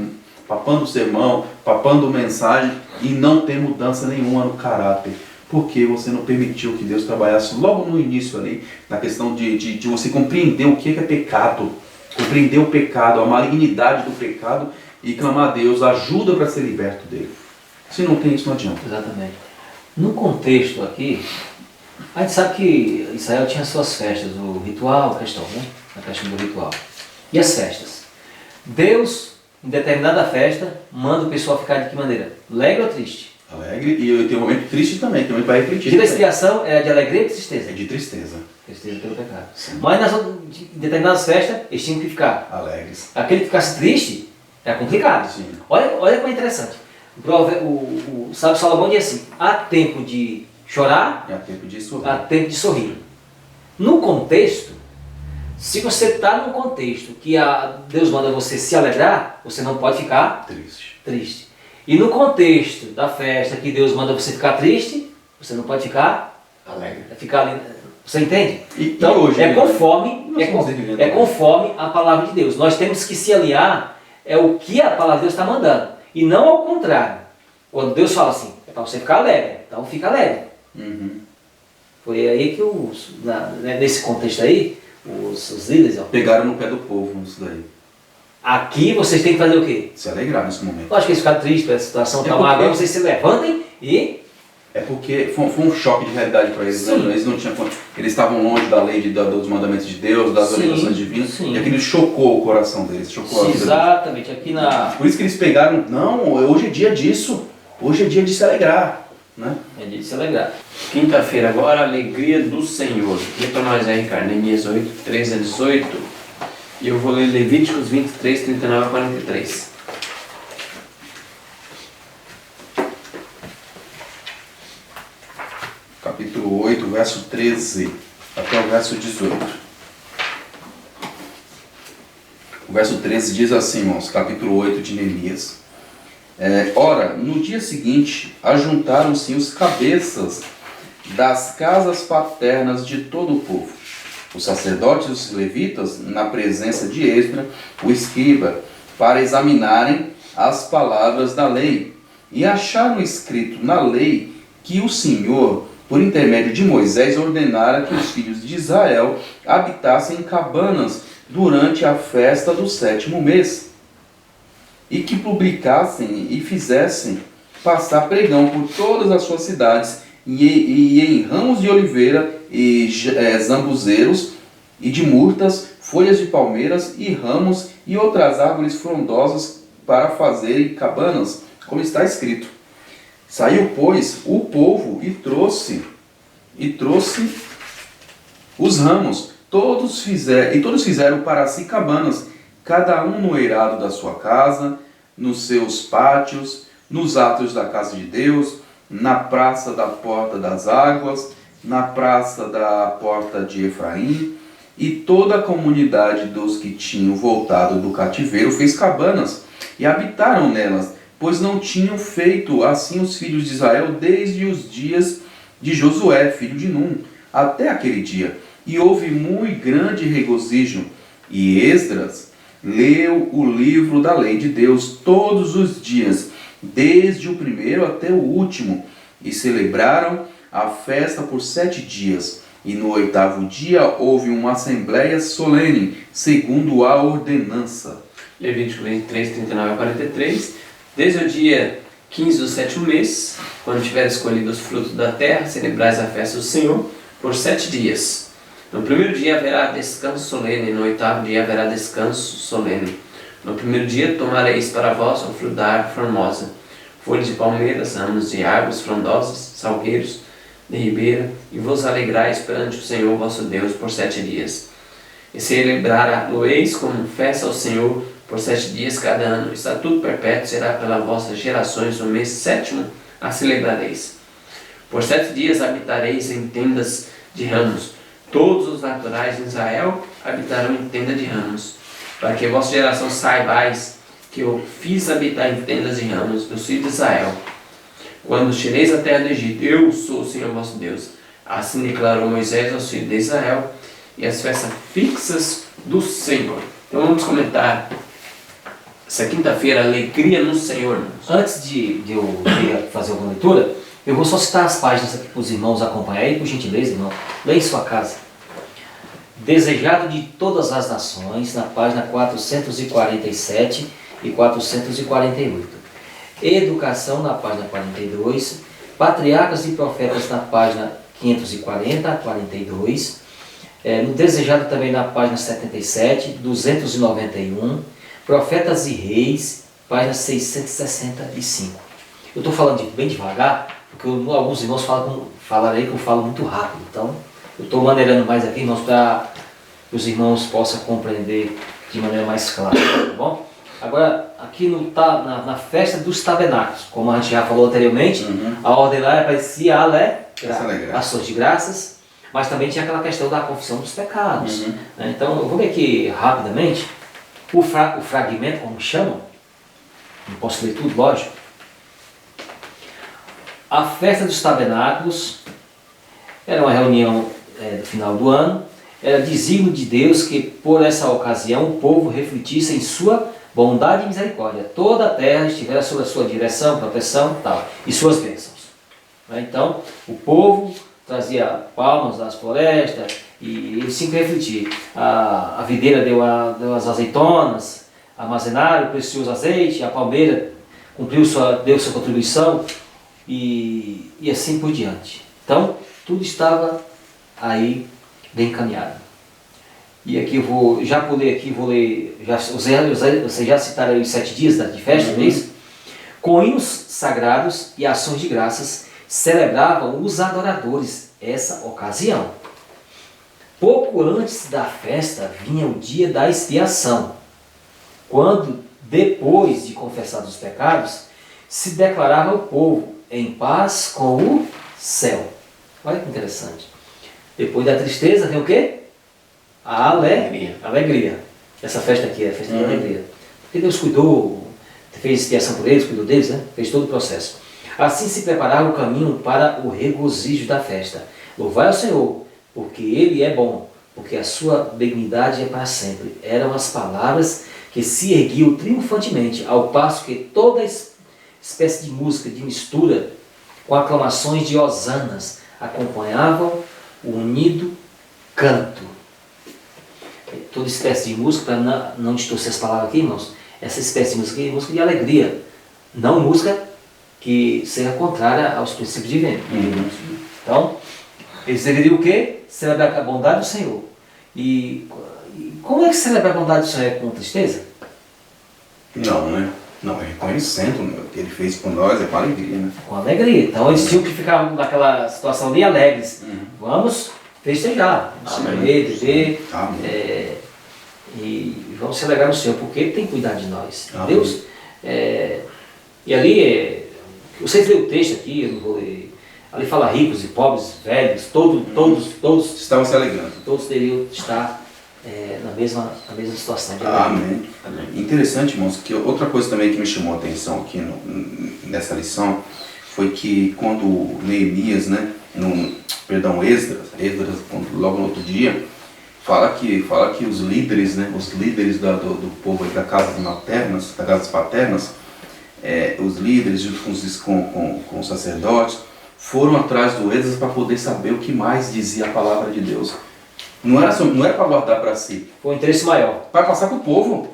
Papando sermão, papando mensagem, e não tem mudança nenhuma no caráter. Porque você não permitiu que Deus trabalhasse logo no início ali, na questão de você compreender o que é pecado, compreender o pecado, a malignidade do pecado, e clamar a Deus ajuda para ser liberto dele. Se não tem isso, não adianta. Exatamente. No contexto aqui, a gente sabe que Israel tinha suas festas, o ritual, a questão do ritual. E as festas? Deus, em determinada festa, manda o pessoal ficar de que maneira? Alegre ou triste? Alegre, e tem um momento triste também, tem um momento para refletir. Dia da expiação é de alegria ou de tristeza? É de tristeza. Tristeza pelo pecado. Sim. Mas em determinadas festas, eles tinham que ficar alegres. Aquele que ficasse triste, é complicado. Sim. Olha como é interessante. O sábio Salomão diz assim: há tempo de chorar, há tempo de sorrir. Há tempo de sorrir. No contexto, se você está num contexto que Deus manda você se alegrar, você não pode ficar triste. E no contexto da festa que Deus manda você ficar triste, você não pode ficar alegre. Você entende? Então, hoje, é conforme a palavra de Deus. Nós temos que se alinhar o que a palavra de Deus está mandando. E não ao contrário. Quando Deus fala assim, é para você ficar alegre, então fica alegre. Uhum. Foi aí que nesse contexto aí, os líderes pegaram no pé do povo nisso daí. Aqui vocês têm que fazer o quê? Se alegrar nesse momento. Eu acho que eles ficaram tristes pela situação, agora vocês se levantem e... É porque foi um choque de realidade para eles, né? Eles não tinham, eles estavam longe da lei, dos mandamentos de Deus, das orientações divinas, sim. E aquilo chocou o coração deles, chocou a vida exatamente, deles. Aqui na... Por isso que eles pegaram, não, hoje é dia disso, hoje é dia de se alegrar, né? É dia de se alegrar. Quinta-feira agora, alegria do Senhor. Lê para nós aí, Ricardo, Neemias 8, 13 a 18, e eu vou ler Levíticos 23, 39 a 43. Capítulo 8, verso 13 até o verso 18. O verso 13 diz assim, irmãos, capítulo 8 de Neemias. Ora, no dia seguinte, ajuntaram-se os cabeças das casas paternas de todo o povo, os sacerdotes e os levitas, na presença de Esdra, o escriba, para examinarem as palavras da lei, e acharam escrito na lei que o Senhor, por intermédio de Moisés, ordenara que os filhos de Israel habitassem em cabanas durante a festa do 7º mês, e que publicassem e fizessem passar pregão por todas as suas cidades, e em ramos de oliveira e zambuzeiros, e de murtas, folhas de palmeiras e ramos e outras árvores frondosas para fazerem cabanas, como está escrito. Saiu, pois, o povo e trouxe os ramos. Todos fizeram para si cabanas, cada um no eirado da sua casa, nos seus pátios, nos átrios da casa de Deus, na praça da porta das águas, na praça da porta de Efraim, E toda a comunidade dos que tinham voltado do cativeiro fez cabanas e habitaram nelas, pois não tinham feito assim os filhos de Israel desde os dias de Josué, filho de Num, até aquele dia. E houve muito grande regozijo. E Esdras leu o livro da lei de Deus todos os dias, desde o primeiro até o último, e celebraram a festa por 7 dias. E no 8º dia houve uma assembleia solene, segundo a ordenança. Levítico 23, 39 a 43. Desde o dia 15 do 7º mês, quando tiver escolhido os frutos da terra, celebrais a festa do Senhor por 7 dias. No primeiro dia haverá descanso solene, no 8º dia haverá descanso solene. No primeiro dia tomareis para vós o fruto da árvore formosa, folhas de palmeiras, ramos de árvores frondosas, salgueiros de ribeira, e vos alegrais perante o Senhor vosso Deus por 7 dias. E celebrá-lo-eis como festa ao Senhor por 7 dias cada ano. Estatuto perpétuo será pelas vossas gerações, no mês 7º a celebrareis. Por 7 dias habitareis em tendas de ramos. Todos os naturais de Israel habitarão em tenda de ramos, para que a vossa geração saibais que eu fiz habitar em tendas de ramos dos filhos de Israel, quando tireis a terra do Egito. Eu sou o Senhor vosso Deus. Assim declarou Moisés aos filhos de Israel, e as festas fixas do Senhor. Então vamos comentar essa quinta-feira, alegria no Senhor, irmãos. Antes de eu fazer alguma leitura, eu vou só citar as páginas aqui para os irmãos acompanharem, por gentileza, irmão. Leia em sua casa. Desejado de todas as nações, na página 447 e 448. Educação, na página 42. Patriarcas e profetas, na página 540 a 42. No Desejado também na página 77, 291. Profetas e Reis, página 665. Eu estou falando bem devagar, porque alguns irmãos falaram aí que eu falo muito rápido. Então, eu estou maneirando mais aqui, irmãos, para que os irmãos possam compreender de maneira mais clara, tá bom? Agora, aqui na festa dos tabernáculos, como a gente já falou anteriormente, a ordem lá parecia ações de graças, mas também tinha aquela questão da confissão dos pecados. Então, eu vou ver aqui rapidamente o fragmento, como chamam. Não posso ler tudo, lógico. A festa dos tabernáculos era uma reunião do final do ano. Era desígnio de Deus que, por essa ocasião, o povo refletisse em sua bondade e misericórdia. Toda a terra estivera sob a sua direção, proteção e suas bênçãos. Então, o povo trazia palmas das florestas e eles tinham que refletir. A videira deu as azeitonas, armazenaram o precioso azeite, a palmeira deu sua contribuição e assim por diante. Então, tudo estava aí bem encaminhado. E aqui eu vou ler, vocês já citaram os 7 dias de festa, não é isso? Com hinos sagrados e ações de graças, celebravam os adoradores essa ocasião. Pouco antes da festa vinha o dia da expiação, quando, depois de confessados os pecados, se declarava o povo em paz com o céu. Olha que interessante. Depois da tristeza vem o quê? A alegria. Essa festa aqui é a festa de alegria. Porque Deus cuidou, fez expiação por eles, cuidou deles, né? Fez todo o processo. Assim se preparava o caminho para o regozijo da festa. Louvai ao Senhor, porque Ele é bom, porque a sua benignidade é para sempre. Eram as palavras que se erguiam triunfantemente, ao passo que toda espécie de música de mistura com aclamações de hosanas acompanhavam o unido canto. Toda espécie de música, para não distorcer as palavras aqui, irmãos, essa espécie de música é música de alegria, não música que seja contrária aos princípios divinos. Então, eles deveriam o quê? Celebrar a bondade do Senhor. E como é que celebrar a bondade do Senhor? É com tristeza? Não, né? Não, é reconhecendo, né? O que Ele fez por nós é com alegria, né? Com alegria. Então eles tinham que ficar naquela situação ali alegres. Vamos festejar, vamos comer, beber, e vamos celebrar o Senhor, porque Ele tem cuidado de nós. Amém. Deus, e ali, vocês lêem o texto aqui, eu não vou ler, ali fala ricos e pobres, velhos, todos estavam se alegrando. Todos deveriam estar na mesma situação. Amém. Amém. Interessante, irmãos, que outra coisa também que me chamou a atenção aqui nessa lição foi que quando Neemias, né, Esdras, logo no outro dia, fala que os líderes, né, do povo aí das casas paternas, os líderes junto com os sacerdotes, foram atrás do Esdras para poder saber o que mais dizia a palavra de Deus. Não era para guardar para si. Foi um interesse maior. Para passar para o povo.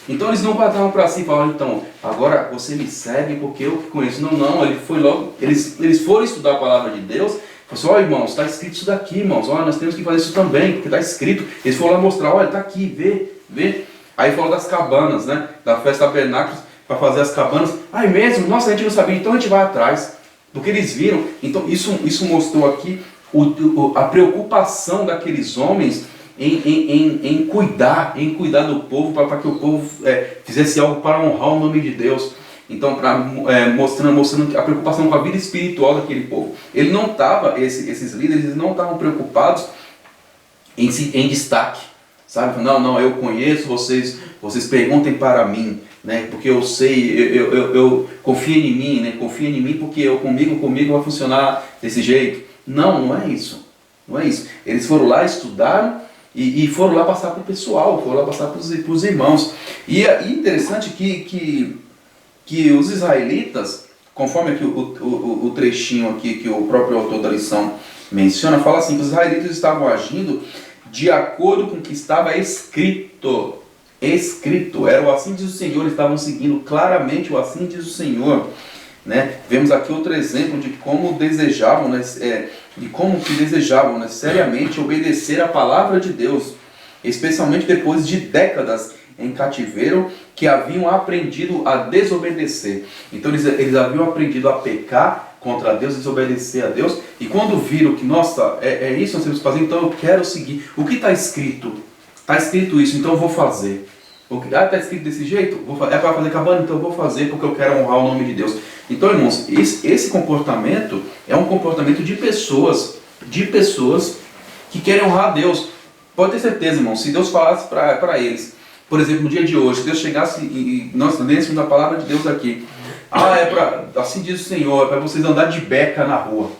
Então eles não guardavam para si e falavam, então, agora você me segue porque eu conheço. Não, eles foram estudar a palavra de Deus. Falaram assim, irmãos, está escrito isso daqui, irmãos. Nós temos que fazer isso também, porque está escrito. Eles foram lá mostrar, olha, está aqui, vê. Aí falou das cabanas, né? Da festa tabernáculos, para fazer as cabanas. Mesmo? Nossa, a gente não sabia, então a gente vai atrás. Do que eles viram. Então isso mostrou aqui a preocupação daqueles homens em cuidar do povo, para que o povo fizesse algo para honrar o nome de Deus. Então, mostrando a preocupação com a vida espiritual daquele povo. Esses líderes eles não estavam preocupados em destaque, sabe? Não, eu conheço, vocês perguntem para mim, né? Porque eu sei, eu confio em mim, né? Confia em mim porque comigo vai funcionar desse jeito. Não é isso. Eles foram lá, estudaram e foram lá passar para o pessoal, foram lá passar para os irmãos. E é interessante que os israelitas, conforme aqui o trechinho aqui que o próprio autor da lição menciona, fala assim, que os israelitas estavam agindo de acordo com o que estava escrito. Era o assim diz o Senhor, eles estavam seguindo claramente o assim diz o Senhor. Né? Vemos aqui outro exemplo de como desejavam, né, seriamente obedecer a palavra de Deus, especialmente depois de décadas em cativeiro, que haviam aprendido a desobedecer. Então eles haviam aprendido a pecar contra Deus, desobedecer a Deus, e quando viram que, nossa, é isso que nós temos que fazer, então eu quero seguir. O que está escrito? Está escrito isso, então eu vou fazer. Está escrito desse jeito? É para fazer cabana? Então eu vou fazer porque eu quero honrar o nome de Deus. Então, irmãos, esse comportamento é um comportamento de pessoas que querem honrar a Deus. Pode ter certeza, irmãos, se Deus falasse para eles, por exemplo, no dia de hoje, se Deus chegasse e nós lêssemos a palavra de Deus aqui, assim diz o Senhor, é para vocês andar de beca na rua.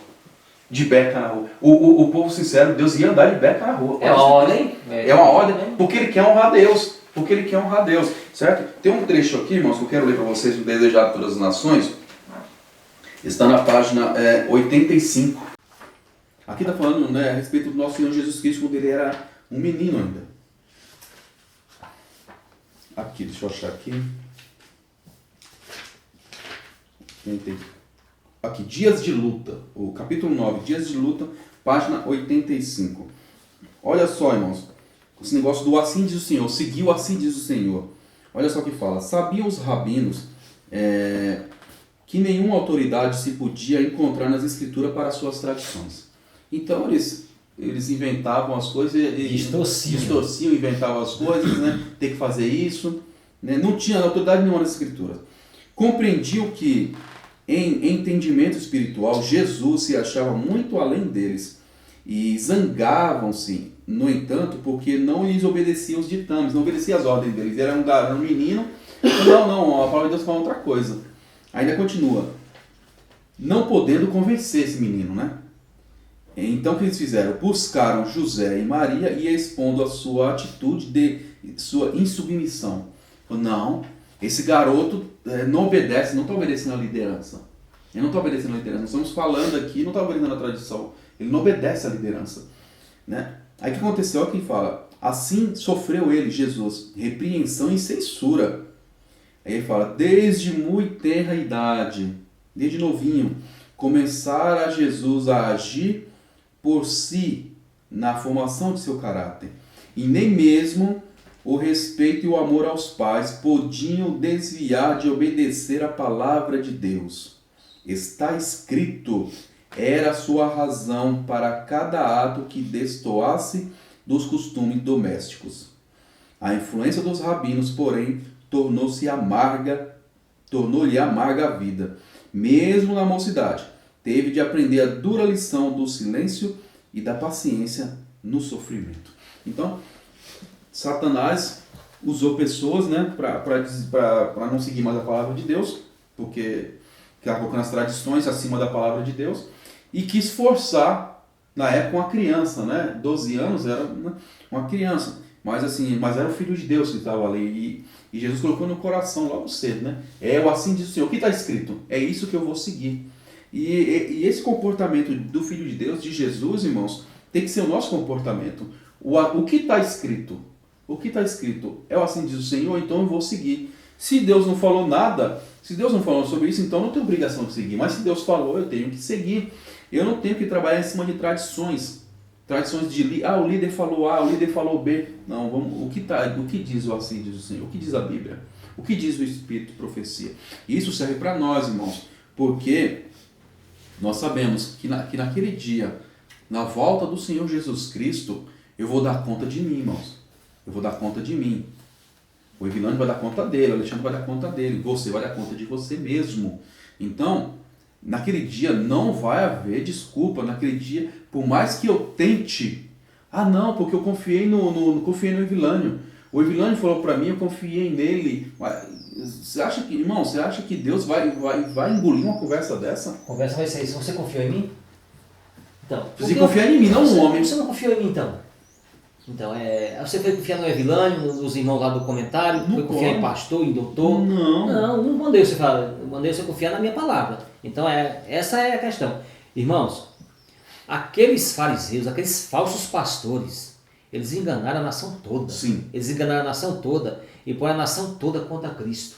O povo sincero, Deus ia andar de beca na rua. É uma ordem. É uma ordem, porque Ele quer honrar Deus. Certo? Tem um trecho aqui, irmãos, que eu quero ler para vocês, do Desejado de Todas as Nações. Está na página 85. Aqui está falando, né, a respeito do nosso Senhor Jesus Cristo, quando Ele era um menino ainda. Aqui, deixa eu achar aqui. Aqui, Dias de Luta, o capítulo 9, Dias de Luta, página 85. Olha só, irmãos, esse negócio do assim diz o Senhor, seguiu assim diz o Senhor. Olha só o que fala, sabiam os rabinos que nenhuma autoridade se podia encontrar nas escrituras para suas tradições. Então eles inventavam as coisas e distorciam, inventavam as coisas, né? Tem que fazer isso, né? Não tinha autoridade nenhuma nas escrituras. Compreendiam que em entendimento espiritual Jesus se achava muito além deles e zangavam-se, no entanto, porque não lhes obedeciam os ditames, não obedeciam as ordens deles. Era um menino, não, a palavra de Deus fala outra coisa. Ainda continua, não podendo convencer esse menino, né? Então o que eles fizeram? Buscaram José e Maria e expondo a sua atitude de sua insubmissão. Não, esse garoto não obedece, não está obedecendo a liderança. Ele não está obedecendo a liderança. Nós estamos falando aqui, não está obedecendo a tradição. Ele não obedece a liderança. Né? Aí o que aconteceu? Aqui fala, assim sofreu ele, Jesus, repreensão e censura. Aí ele fala, desde muito tenra idade, desde novinho, começara Jesus a agir por si na formação de seu caráter. E nem mesmo o respeito e o amor aos pais podiam desviar de obedecer a palavra de Deus. Está escrito, era a sua razão para cada ato que destoasse dos costumes domésticos. A influência dos rabinos, porém, tornou-lhe amarga a vida. Mesmo na mocidade, teve de aprender a dura lição do silêncio e da paciência no sofrimento. Então, Satanás usou pessoas, né, para não seguir mais a palavra de Deus, porque estava colocando as tradições acima da palavra de Deus, e quis forçar, na época, uma criança, né, 12 anos era uma criança, mas era o Filho de Deus que estava ali, e Jesus colocou no coração logo cedo, né, o assim diz o Senhor, o que está escrito? É isso que eu vou seguir. E esse comportamento do Filho de Deus, de Jesus, irmãos, tem que ser o nosso comportamento. O que está escrito? O que está escrito? É o assim diz o Senhor, então eu vou seguir. Se Deus não falou nada, se Deus não falou sobre isso, então eu não tenho obrigação de seguir. Mas se Deus falou, eu tenho que seguir. Eu não tenho que trabalhar em cima de tradições. Tradições de, o líder falou A, o líder falou B. Não, o que diz o assim diz o Senhor? O que diz a Bíblia? O que diz o Espírito, profecia? E isso serve para nós, irmãos, porque nós sabemos que naquele dia, na volta do Senhor Jesus Cristo, eu vou dar conta de mim, irmãos. Eu vou dar conta de mim. O Evilânio vai dar conta dele, o Alexandre vai dar conta dele, você vai dar conta de você mesmo. Então, naquele dia não vai haver desculpa. Naquele dia, por mais que eu tente, não, porque eu confiei confiei no Evilânio. O Evilânio falou para mim, eu confiei nele. Você acha que Deus vai engolir uma conversa dessa? A conversa vai ser isso. Você confiou em mim? Então, você confia em mim, não no homem. Você não confiou em mim, então? Então, você foi confiar no Evilânio, nos irmãos lá do comentário, foi confiar em pastor, em doutor? Não mandei você falar, mandei você confiar na minha palavra. Então, essa é a questão. Irmãos, aqueles fariseus, aqueles falsos pastores, eles enganaram a nação toda. Sim. Eles enganaram a nação toda e põem a nação toda contra Cristo.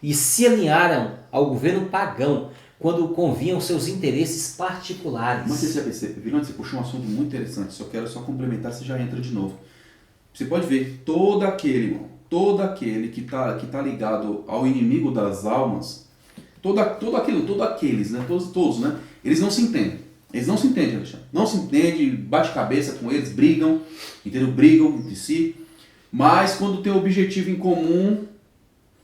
E se alinharam ao governo pagão quando convinham seus interesses particulares. Mas você já percebeu, você puxou um assunto muito interessante, quero complementar, você já entra de novo. Você pode ver, todo aquele que está ligado ao inimigo das almas, todos, né? Eles não se entendem. Eles não se entendem, Alexandre. Não se entendem, bate cabeça com eles, brigam, entendeu? Brigam entre si. Mas quando tem um objetivo em comum,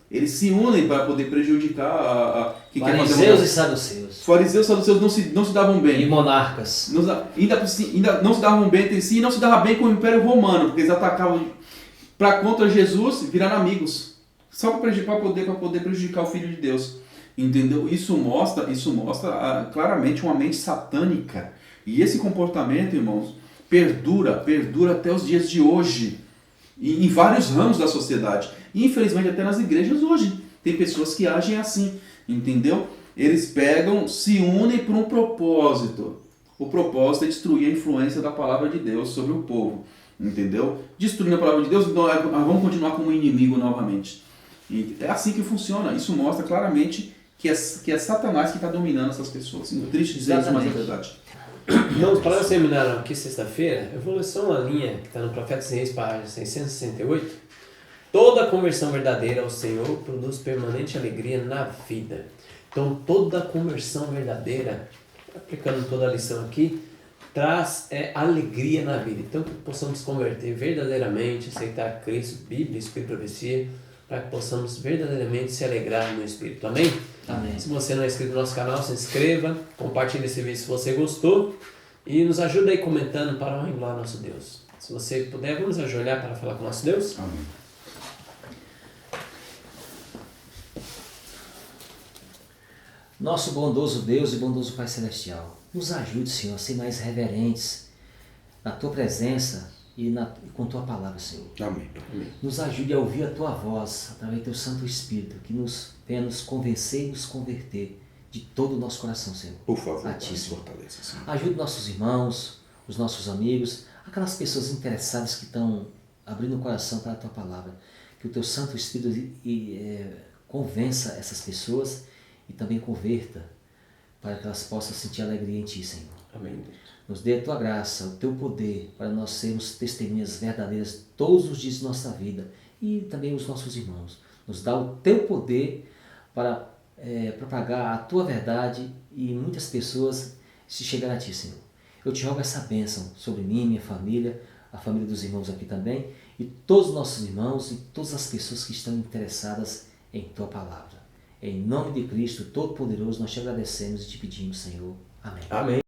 eles se unem para poder prejudicar quem quer fazer fariseus e saduceus. Fariseus e saduceus não se davam bem. E monarcas. Ainda não se davam bem entre si e não se davam bem com o Império Romano, porque eles atacavam contra Jesus, viraram amigos. Só para poder prejudicar o Filho de Deus. Entendeu? Isso mostra claramente uma mente satânica. E esse comportamento, irmãos, perdura até os dias de hoje. Em vários ramos da sociedade. E infelizmente até nas igrejas hoje. Tem pessoas que agem assim. Entendeu? Eles se unem por um propósito. O propósito é destruir a influência da palavra de Deus sobre o povo. Entendeu? Destruindo a palavra de Deus, então vamos continuar como inimigo novamente. E é assim que funciona. Isso mostra claramente que é Satanás que está dominando essas pessoas. Triste dizer isso, mas é verdade. Irmãos, para nós terminar aqui sexta-feira, eu vou ler só uma linha que está no Profetas e Reis, página 668. Toda conversão verdadeira ao Senhor produz permanente alegria na vida. Então, toda conversão verdadeira, aplicando toda a lição aqui, traz alegria na vida. Então, que possamos converter verdadeiramente, aceitar Cristo, Bíblia, Espírito e Profecia, para que possamos verdadeiramente se alegrar no Espírito. Amém? Amém. Se você não é inscrito no nosso canal, se inscreva, compartilhe esse vídeo se você gostou e nos ajuda aí comentando para honrar nosso Deus. Se você puder, vamos ajoelhar para falar com o nosso Deus. Amém. Nosso bondoso Deus e bondoso Pai Celestial, nos ajude, Senhor, a ser mais reverentes na Tua presença e com Tua palavra, Senhor. Amém. Nos ajude a ouvir a Tua voz, através do Teu Santo Espírito, que venha nos convencer e nos converter de todo o nosso coração, Senhor. Por favor, a Ti, Senhor. Fortaleça, Senhor. Ajude nossos irmãos, os nossos amigos, aquelas pessoas interessadas que estão abrindo o coração para a Tua palavra. Que o Teu Santo Espírito convença essas pessoas e também converta, para que elas possam sentir alegria em Ti, Senhor. Amém. Nos dê a Tua graça, o Teu poder, para nós sermos testemunhas verdadeiras todos os dias de nossa vida e também os nossos irmãos. Nos dá o Teu poder para propagar a Tua verdade e muitas pessoas se chegarem a Ti, Senhor. Eu Te rogo essa bênção sobre mim, minha família, a família dos irmãos aqui também, e todos os nossos irmãos e todas as pessoas que estão interessadas em Tua palavra. Em nome de Cristo Todo-Poderoso, nós Te agradecemos e Te pedimos, Senhor. Amém. Amém.